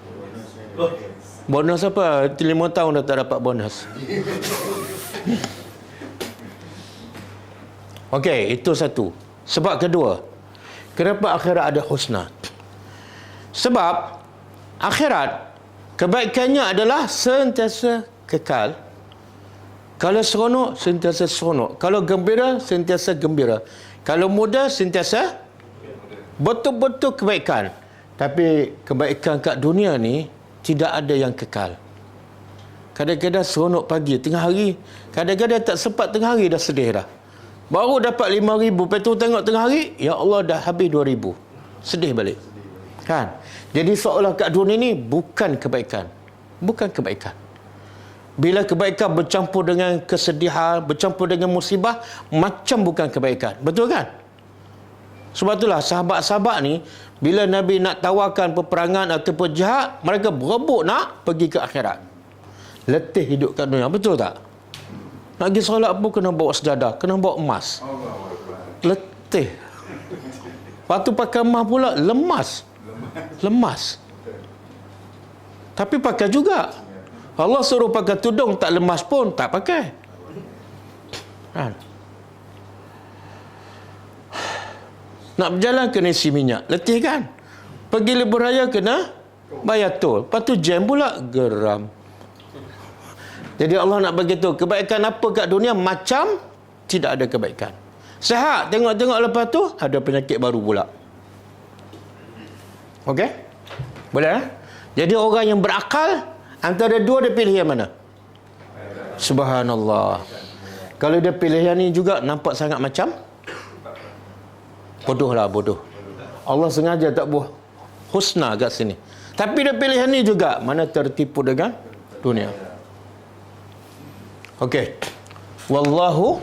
Bonus apa? 5 tahun dah tak dapat bonus. Okey, itu satu. Sebab kedua, kenapa akhirat ada husna? Sebab akhirat kebaikannya adalah sentiasa kekal. Kalau seronok, sentiasa seronok. Kalau gembira, sentiasa gembira. Kalau muda, sentiasa betul-betul kebaikan. Tapi kebaikan kat dunia ni tidak ada yang kekal. Kadang-kadang seronok pagi, tengah hari. Kadang-kadang tak sempat tengah hari dah sedih dah. Baru dapat 5,000, lepas tu tengok tengah hari, ya Allah dah habis 2,000. Sedih balik. Kan? Jadi seolah kat dunia ni bukan kebaikan. Bukan kebaikan. Bila kebaikan bercampur dengan kesedihan, bercampur dengan musibah, macam bukan kebaikan. Betul kan? Sebab itulah sahabat-sahabat ni, bila Nabi nak tawarkan peperangan ataupun jihad, mereka berebut nak pergi ke akhirat. Letih hidup kat dunia. Betul tak? Nak pergi solat pun kena bawa sejadah, kena bawa emas. Letih. Waktu pakai emas pula, lemas. Tapi pakai juga. Allah suruh pakai tudung, tak lemas pun tak pakai. Kan? Nak berjalan kena isi minyak, letih kan? Pergi libur raya kena bayar tol. Lepas tu jam pula, geram. Jadi Allah nak bagi tahu kebaikan apa kat dunia macam tidak ada kebaikan. Sehat, tengok-tengok lepas tu ada penyakit baru pula. Okey? Boleh? Jadi orang yang berakal antara dua, dia pilih yang mana? Subhanallah. Kalau dia pilih yang ni juga nampak sangat macam bodoh lah, bodoh. Allah sengaja tak buat husna kat sini. Tapi dia pilih yang ni juga, mana tertipu dengan dunia. Okey. Wallahu,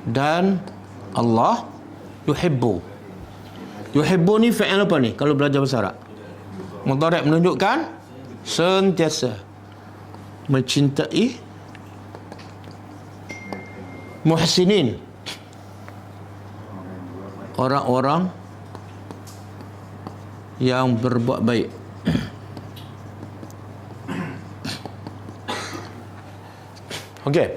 dan Allah yuhibbu. Yuhibbu ni fi'il apa ni kalau belajar bahasa Arab? Mudhari' menunjukkan sentiasa mencintai muhsinin, orang-orang yang berbuat baik. Okey.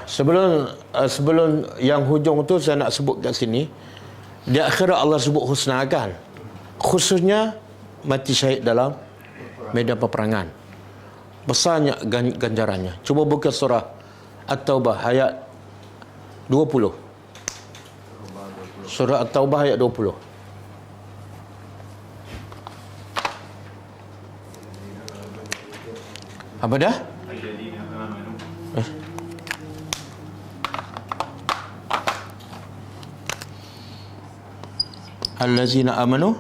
Sebelum yang hujung tu saya nak sebut kat sini, di akhirat Allah sebut husnakan. Khususnya mati syahid dalam medan peperangan. Besarnya ganjarannya. Cuba buka surah At-Taubah ayat 20. Surah At-Taubah ayat 20. Apa dah? Allazina amanu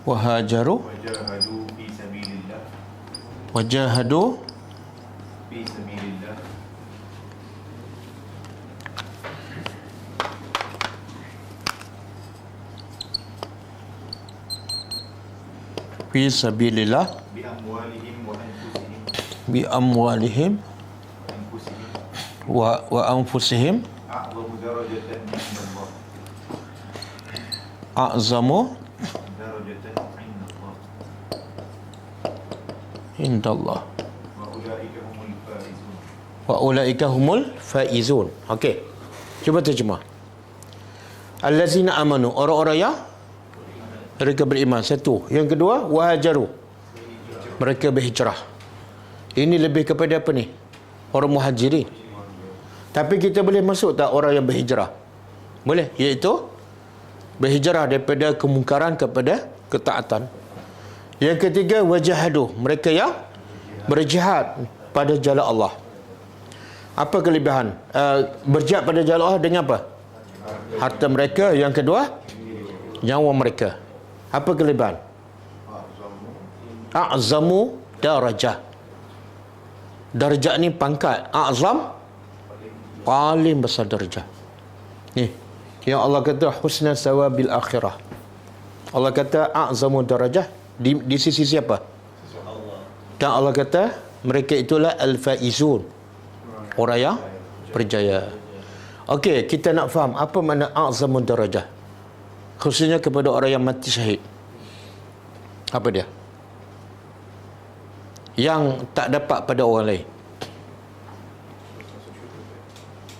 Wahajaru. Wajahadu fi sabilillah. Wajahadu. Fi sabilillah. Fi sabilillah. Bi amwalihim wa anfusihim. Bi amwalihim. Anfusihim. Wa anfusihim. A'zamu darajatan indallah. A'zamu Darajatan indallah. indallah. Wa ulaika humul faizun. Wa ulaika humul faizun. Okey. Cuba terjemah. Allazina amanu, orang-orang yang mereka beriman. Satu. Yang kedua, wahajaru, mereka berhijrah. Ini lebih kepada apa ni? Orang muhajirin. Tapi kita boleh masuk tak orang yang berhijrah? Boleh. Iaitu berhijrah daripada kemungkaran kepada ketaatan. Yang ketiga, wajahadu, mereka yang berjihad pada jalan Allah. Apa kelebihan? Berjihad pada jalan Allah dengan apa? Harta mereka. Yang kedua, nyawa mereka. Apa kelebihan? A'zamu darajah. Darjah ni pangkat. A'zam, paling besar darjah. Ni yang Allah kata husna sawabil akhirah. Allah kata a'zamu darajah di sisi siapa? Dan Allah kata mereka itulah al-faizun, orang yang berjaya. Okey, kita nak faham apa makna a'zamu darajah, khususnya kepada orang yang mati syahid. Apa dia? Yang tak dapat pada orang lain.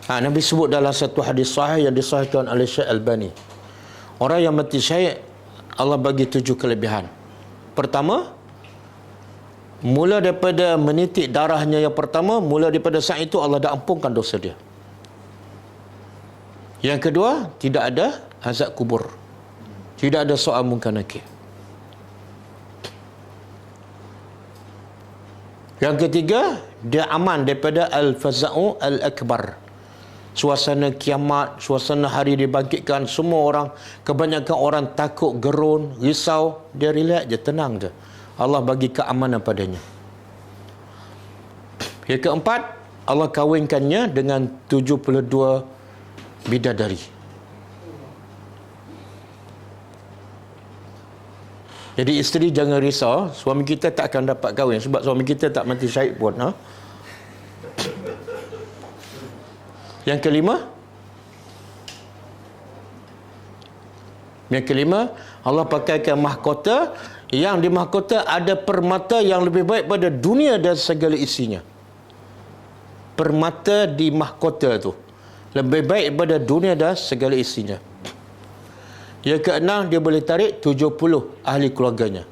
Nabi sebut dalam satu hadis sahih yang disahihkan oleh Syekh Albani. Orang yang mati syahid, Allah bagi 7 kelebihan. Pertama, mula daripada menitik darahnya yang pertama, mula daripada saat itu Allah dah ampunkan dosa dia. Yang kedua, tidak ada azab kubur. Tidak ada soal munkar nakir. Yang ketiga, dia aman daripada al-faza'u al-akbar. Suasana kiamat, suasana hari dibangkitkan, semua orang, kebanyakan orang takut, gerun, risau, dia relax je, tenang je. Allah bagi keamanan padanya. Yang keempat, Allah kahwinkannya dengan 72 bidadari. Jadi isteri jangan risau, suami kita tak akan dapat kahwin sebab suami kita tak mati syahid pun. Yang kelima, Allah pakaikan mahkota, yang di mahkota ada permata yang lebih baik pada dunia dan segala isinya. Permata di mahkota tu lebih baik pada dunia dan segala isinya. Yang keenam, dia boleh tarik 70 ahli keluarganya.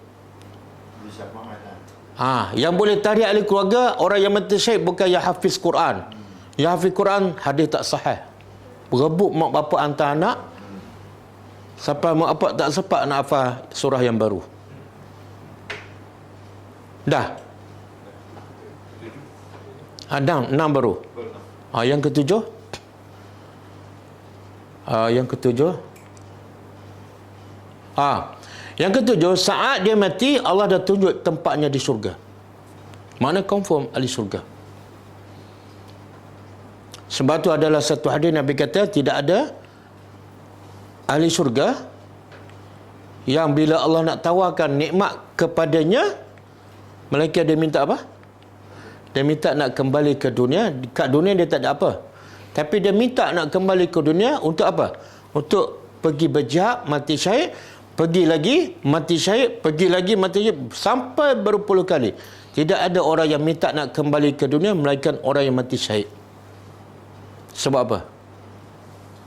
Yang boleh tarik ahli keluarga, orang yang mati syahid bukan yang hafiz Quran. Yang hafiz Quran, hadis tak sahih. Berebut mak bapak hantar anak, sampai mak bapak tak sempat nak hafal surah yang baru. Dah. Dah, 6 baru. Yang ketujuh. Yang ketujuh, saat dia mati, Allah dah tunjuk tempatnya di syurga. Mana confirm ahli syurga. Sebab tu adalah satu hadis Nabi kata tidak ada ahli syurga yang bila Allah nak tawarkan nikmat kepadanya, malaikat dia minta apa? Dia minta nak kembali ke dunia. Kat dunia dia tak ada apa, tapi dia minta nak kembali ke dunia untuk apa? Untuk pergi berjihad, mati syahid, pergi lagi, mati syahid, pergi lagi, mati syahid, sampai berpuluh kali. Tidak ada orang yang minta nak kembali ke dunia melainkan orang yang mati syahid. Sebab apa?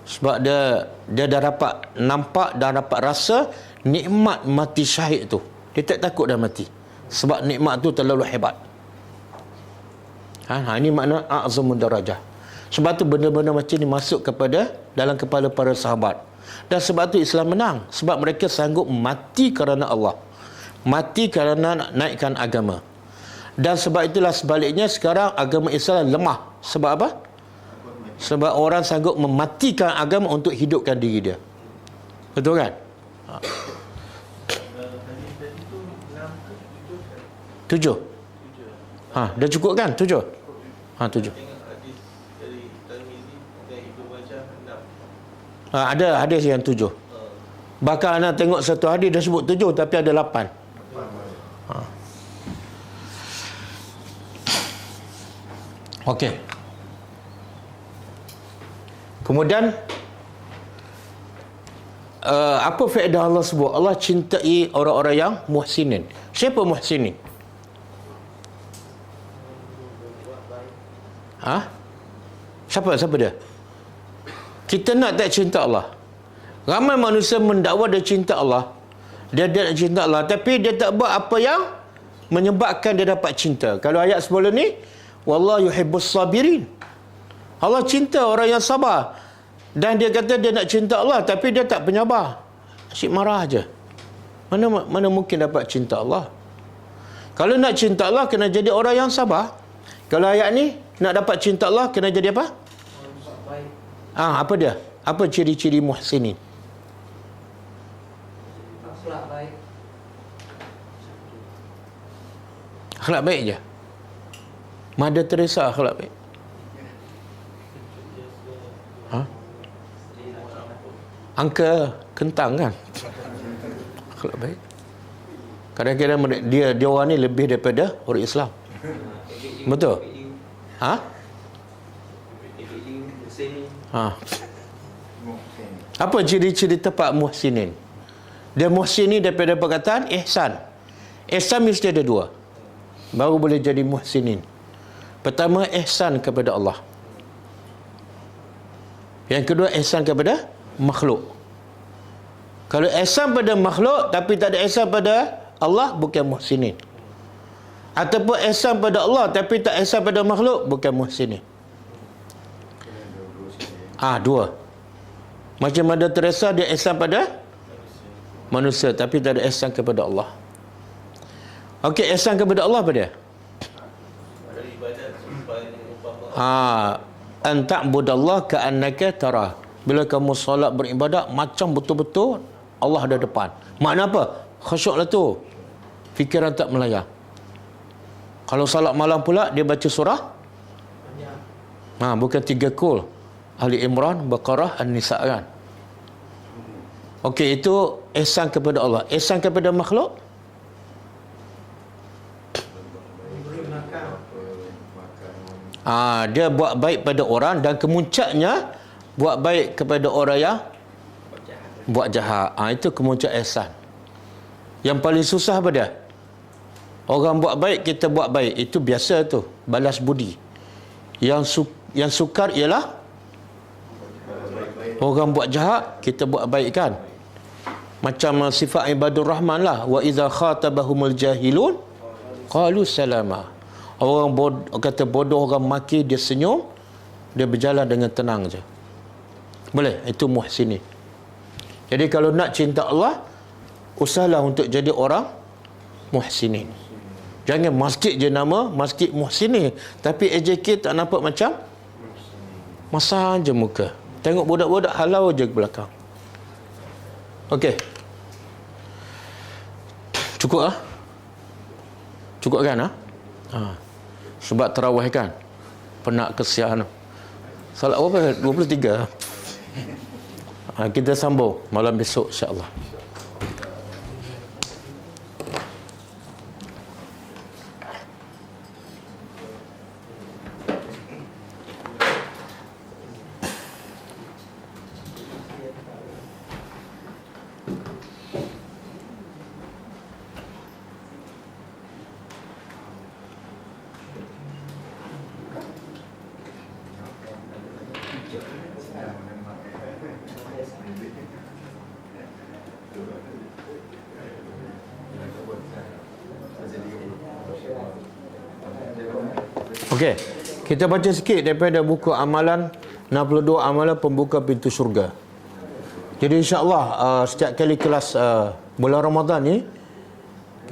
Sebab dia dah dapat nampak, dah dapat rasa nikmat mati syahid tu. Dia tak takut dah mati. Sebab nikmat tu terlalu hebat. Ini makna a'zamu darajah. Sebab tu benda-benda macam ni masuk kepada dalam kepala para sahabat. Dan sebab tu Islam menang. Sebab mereka sanggup mati kerana Allah. Mati kerana nak naikkan agama. Dan sebab itulah sebaliknya sekarang agama Islam lemah. Sebab apa? Sebab orang sanggup mematikan agama untuk hidupkan diri dia. Betul kan? 7. Dah cukup kan? 7. 7. Tengok hadis dari Tirmizi dan Ibnu Majah 6. Ada hadis yang 7. Bahkan anak tengok satu hadis dah sebut 7 tapi ada 8. Okey. Kemudian apa faedah Allah sebut? Allah cintai orang-orang yang muhsinin. Siapa muhsinin? Siapa dia? Kita nak tak cinta Allah. Ramai manusia mendakwa dia cinta Allah. Dia nak cinta Allah tapi dia tak buat apa yang menyebabkan dia dapat cinta. Kalau ayat sebelum ni, wallahu yuhibbus sabirin. Allah cinta orang yang sabar. Dan dia kata dia nak cinta Allah tapi dia tak penyabar. Asyik marah aja. Mana mungkin dapat cinta Allah? Kalau nak cinta Allah kena jadi orang yang sabar. Kalau ayat ni nak dapat cinta Allah kena jadi apa? Apa dia? Apa ciri-ciri muhsinin? Akhlak baik. Akhlak baik je. Mother Teresa akhlak baik. Angka kentang kan? Akhlak baik. Kadang-kadang dia orang ni lebih daripada orang Islam. Betul? Apa ciri-ciri tepat muhsinin? Dia muhsin ni daripada perkataan ihsan. Ihsan mesti ada 2. Baru boleh jadi muhsinin. Pertama, ihsan kepada Allah. Yang kedua, ihsan kepada makhluk. Kalau ihsan pada makhluk tapi tak ada ihsan pada Allah, bukan muhsinin. Ataupun ihsan pada Allah tapi tak ihsan pada makhluk, bukan muhsinin. 2. Macam Mother Teresa, dia ihsan pada manusia tapi tak ada ihsan kepada Allah. Okey, ihsan kepada Allah apa dia? An ta'budallah ka'annaka tarah. Bila kamu solat beribadat macam betul-betul Allah ada depan. Makna apa? Khusyuklah tu. Fikiran tak melayang. Kalau salat malam pula dia baca surah bukan 3 kul. Ali Imran, Baqarah, An-Nisa kan. Okey, itu ihsan kepada Allah. Ihsan kepada makhluk? Dia buat baik pada orang dan kemuncaknya buat baik kepada orang yang buat jahat. Itu kemuncak ihsan. Yang paling susah apa dia? Orang buat baik, kita buat baik. Itu biasa tu, balas budi. Yang sukar ialah orang buat jahat, kita buat baik kan. Macam sifat ibadur rahman lah. Wa idza khatabahumul jahilun qalu salama. Orang kata bodoh, orang maki, dia senyum, dia berjalan dengan tenang je. Boleh, itu muhsinin. Jadi kalau nak cinta Allah, usahalah untuk jadi orang muhsinin. Jangan masjid je nama masjid muhsinin, tapi AJK tak nampak macam masam je muka. Tengok budak-budak halau je ke belakang. Okey. Cukup ah? Cukup kan ah? Sebab tarawih kan. Penat kesian. Salat berapa? 23. Kita sambung malam besok insya-Allah. Okey, kita baca sikit daripada buku amalan 62 amalan pembuka pintu syurga. Jadi insya-Allah setiap kali kelas bulan Ramadan ni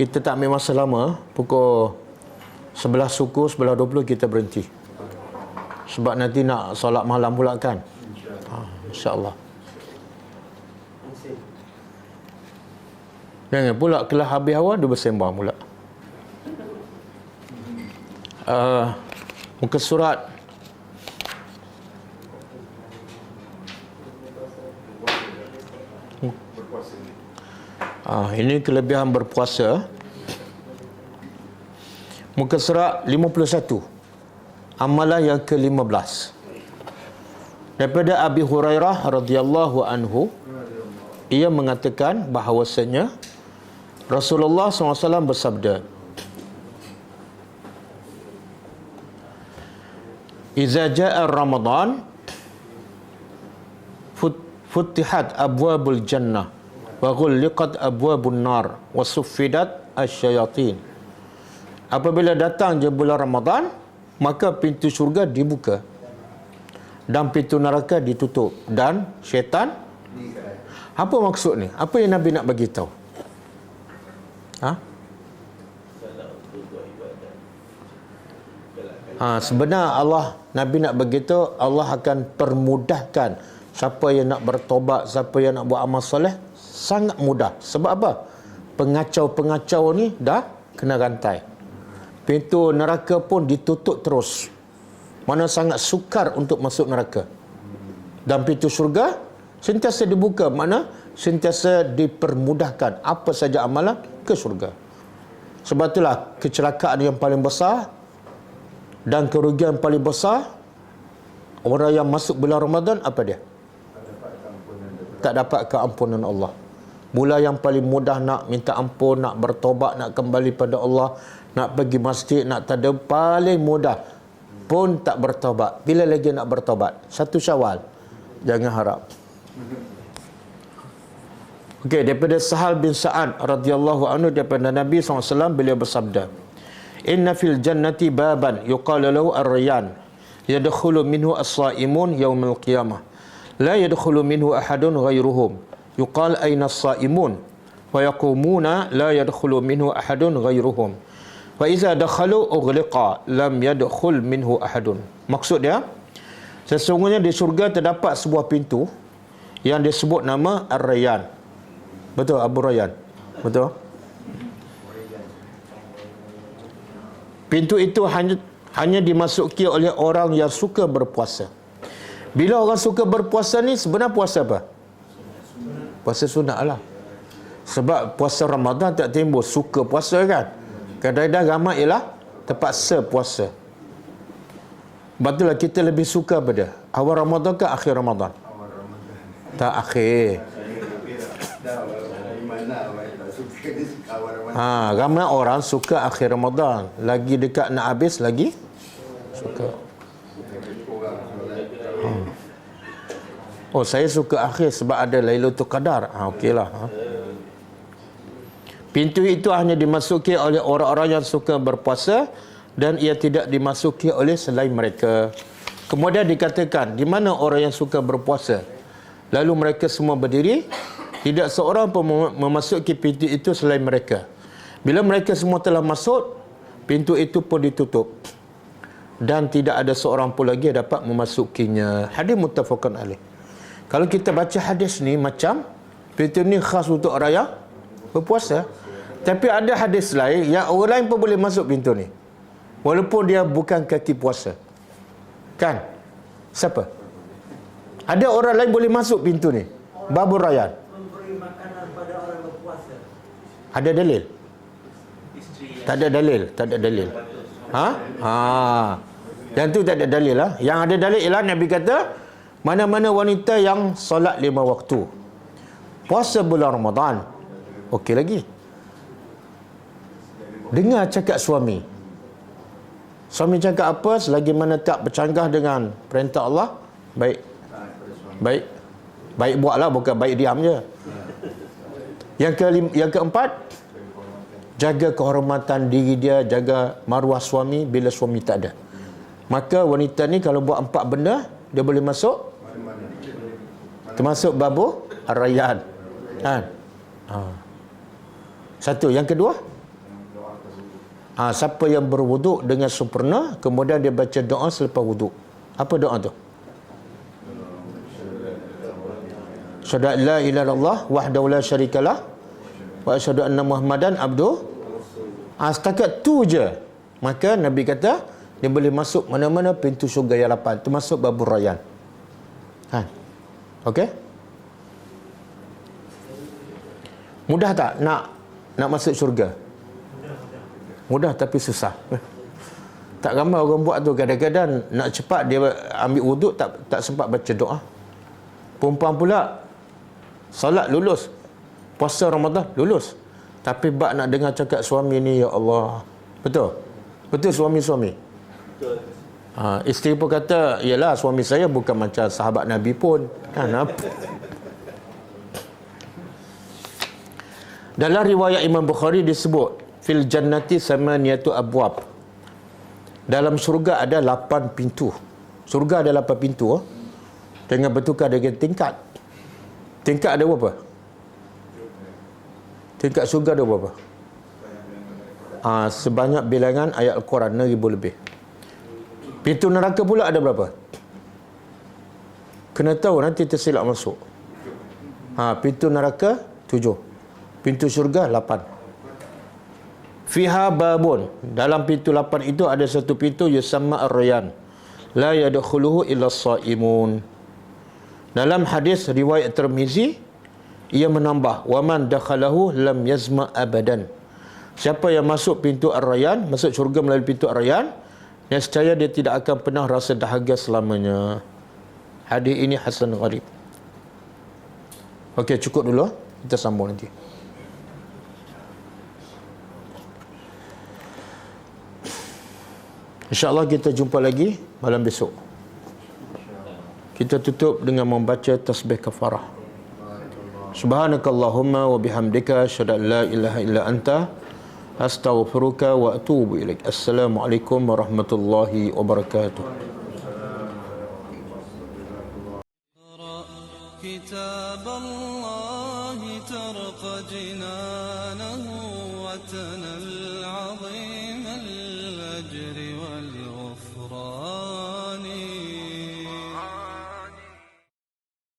kita tak ambil masa lama, pukul 11 suku 11.20 kita berhenti. Sebab nanti nak solat malam pula kan. Insya-Allah. Jangan pula kelas habis awal dia bersembang pula. Muka surat ini kelebihan berpuasa. Muka surat 51, amalan yang ke-15. Daripada Abi Hurairah radhiyallahu anhu, ia mengatakan bahawasanya Rasulullah SAW bersabda, "Iza ja'a Ramadan futihat abwabul jannah wa ghulliqat abwabun nar wa suffidat asyayatin." Apabila datang je bulan Ramadan, maka pintu syurga dibuka dan pintu neraka ditutup dan syaitan. Apa maksud ni? Apa yang Nabi nak bagi tahu? Sebenarnya Nabi nak bagi tahu, Allah akan permudahkan siapa yang nak bertobat, siapa yang nak buat amal soleh, sangat mudah. Sebab apa? Pengacau-pengacau ni dah kena rantai. Pintu neraka pun ditutup terus. Mana sangat sukar untuk masuk neraka. Dan pintu syurga sentiasa dibuka. Mana sentiasa dipermudahkan apa saja amalan ke syurga. Sebab itulah kecelakaan yang paling besar dan kerugian paling besar orang yang masuk bulan Ramadan, apa dia? Tak dapat keampunan Allah. Mula yang paling mudah nak minta ampun, nak bertobat, nak kembali pada Allah, nak pergi masjid, nak tada, paling mudah pun tak bertobat. Bila lagi nak bertobat? 1 Syawal. Jangan harap. Okey, daripada Sahal bin Sa'ad radhiyallahu anhu, daripada Nabi SAW, beliau bersabda, "Inna fil jannati baban yuqalu lahu ar-rayyan, yadkhulu minhu as-sa'imun yawmal qiyamah. La yadkhulu minhu ahadun ghairuhum. Yuqal aina as-sa'imun? Wa yaqumuna la yadkhulu minhu ahadun ghairuhum. Wa iza dakhalu ughliqa lam yadkhul minhu ahadun." Maksud dia, sesungguhnya di syurga terdapat sebuah pintu yang disebut nama Ar-Rayyan. Betul, Abu Rayyan. Betul. Pintu itu hanya dimasuki oleh orang yang suka berpuasa. Bila orang suka berpuasa ni, sebenarnya puasa apa? Puasa sunat lah. Sebab puasa Ramadan tak timbul suka puasa kan. Kadang-kadang ramai ialah terpaksa puasa. Sebab itulah kita lebih suka pada awal Ramadan ke akhir Ramadan? Tak, akhir. Ramai orang suka akhir Ramadan. Lagi dekat nak habis, lagi suka. Oh, saya suka akhir sebab ada Lailatul Qadar. Okeylah. Pintu itu hanya dimasuki oleh orang-orang yang suka berpuasa dan ia tidak dimasuki oleh selain mereka. Kemudian dikatakan, di mana orang yang suka berpuasa? Lalu mereka semua berdiri. Tidak seorang pun memasuki pintu itu selain mereka. Bila mereka semua telah masuk, pintu itu pun ditutup. Dan tidak ada seorang pun lagi yang dapat memasukinya. Hadis muttafaqun alaih. Kalau kita baca hadis ni macam pintu ni khas untuk orang yang berpuasa. Tapi ada hadis lain yang orang lain pun boleh masuk pintu ni, walaupun dia bukan kaki puasa. Kan? Siapa? Ada orang lain boleh masuk pintu ni. Babur Rayyan. Memberi makanan pada orang berpuasa. Ada dalil? Tak ada dalil. Tak ada dalil. Yang tu tak ada dalil lah. Yang ada dalil ialah Nabi kata, mana-mana wanita yang solat 5 waktu, puasa bulan Ramadan, okey lagi. Dengar cakap suami. Suami cakap apa? Selagi mana tak bercanggah dengan perintah Allah, baik. Baik buatlah, bukan baik diam je. Yang keempat, jaga kehormatan diri dia, jaga maruah suami bila suami tak ada. Maka wanita ni kalau buat 4 benda, dia boleh masuk, termasuk babu Ar-Rayyan. Satu. Yang kedua, siapa yang berwuduk dengan sempurna, kemudian dia baca doa selepas wuduk. Apa doa tu? Asyhadu an la ilaha illallah wahdahu la syarikalah wa asyhadu anna Muhammadan abduh. Setakat tu je. Maka Nabi kata, dia boleh masuk mana-mana pintu syurga yang 8, termasuk Babur Rayyan. Kan? Okey? Mudah tak nak masuk syurga? Mudah tapi susah. Tak ramai orang buat tu. Kadang-kadang nak cepat dia ambil wuduk, tak sempat baca doa. Perempuan pula solat lulus, puasa Ramadan lulus, tapi bak nak dengar cakap suami ni, ya Allah. Betul suami-suami. Betul. Isteri pun kata, yalah suami saya bukan macam sahabat Nabi pun kan. Dalam riwayat Imam Bukhari disebut fil jannati samaniyatu abwab. Dalam syurga ada 8 pintu. Syurga ada 8 pintu. Dengan bertukar dengan tingkat. Tingkat ada berapa? Tingkat syurga ada berapa? Sebanyak bilangan ayat Al-Quran 6,000 lebih. Pintu neraka pula ada berapa? Kena tahu, nanti tersilap masuk. Pintu neraka 7. Pintu syurga 8. Fiha babun. Dalam pintu 8 itu ada satu pintu yusamma ar-rayyan. La yadkhuluhu illa as-saimun. Dalam hadis riwayat Tirmizi, ia menambah, wa man dakhalahu lam yazma abadan. Siapa yang masuk pintu ar-rayyan, masuk syurga melalui pintu ar-rayyan, nescaya dia tidak akan pernah rasa dahaga selamanya. Hadis ini hasan gharib. Okey, cukup dulu. Kita sambung nanti. InsyaAllah kita jumpa lagi malam besok. Kita tutup dengan membaca tasbih kafarah. Subhanakallahumma wa bihamdika asyhadu an la ilaha illa anta astaghfiruka wa atubu ilaik. Assalamualaikum warahmatullahi wabarakatuh. كتاب الله ترق جنان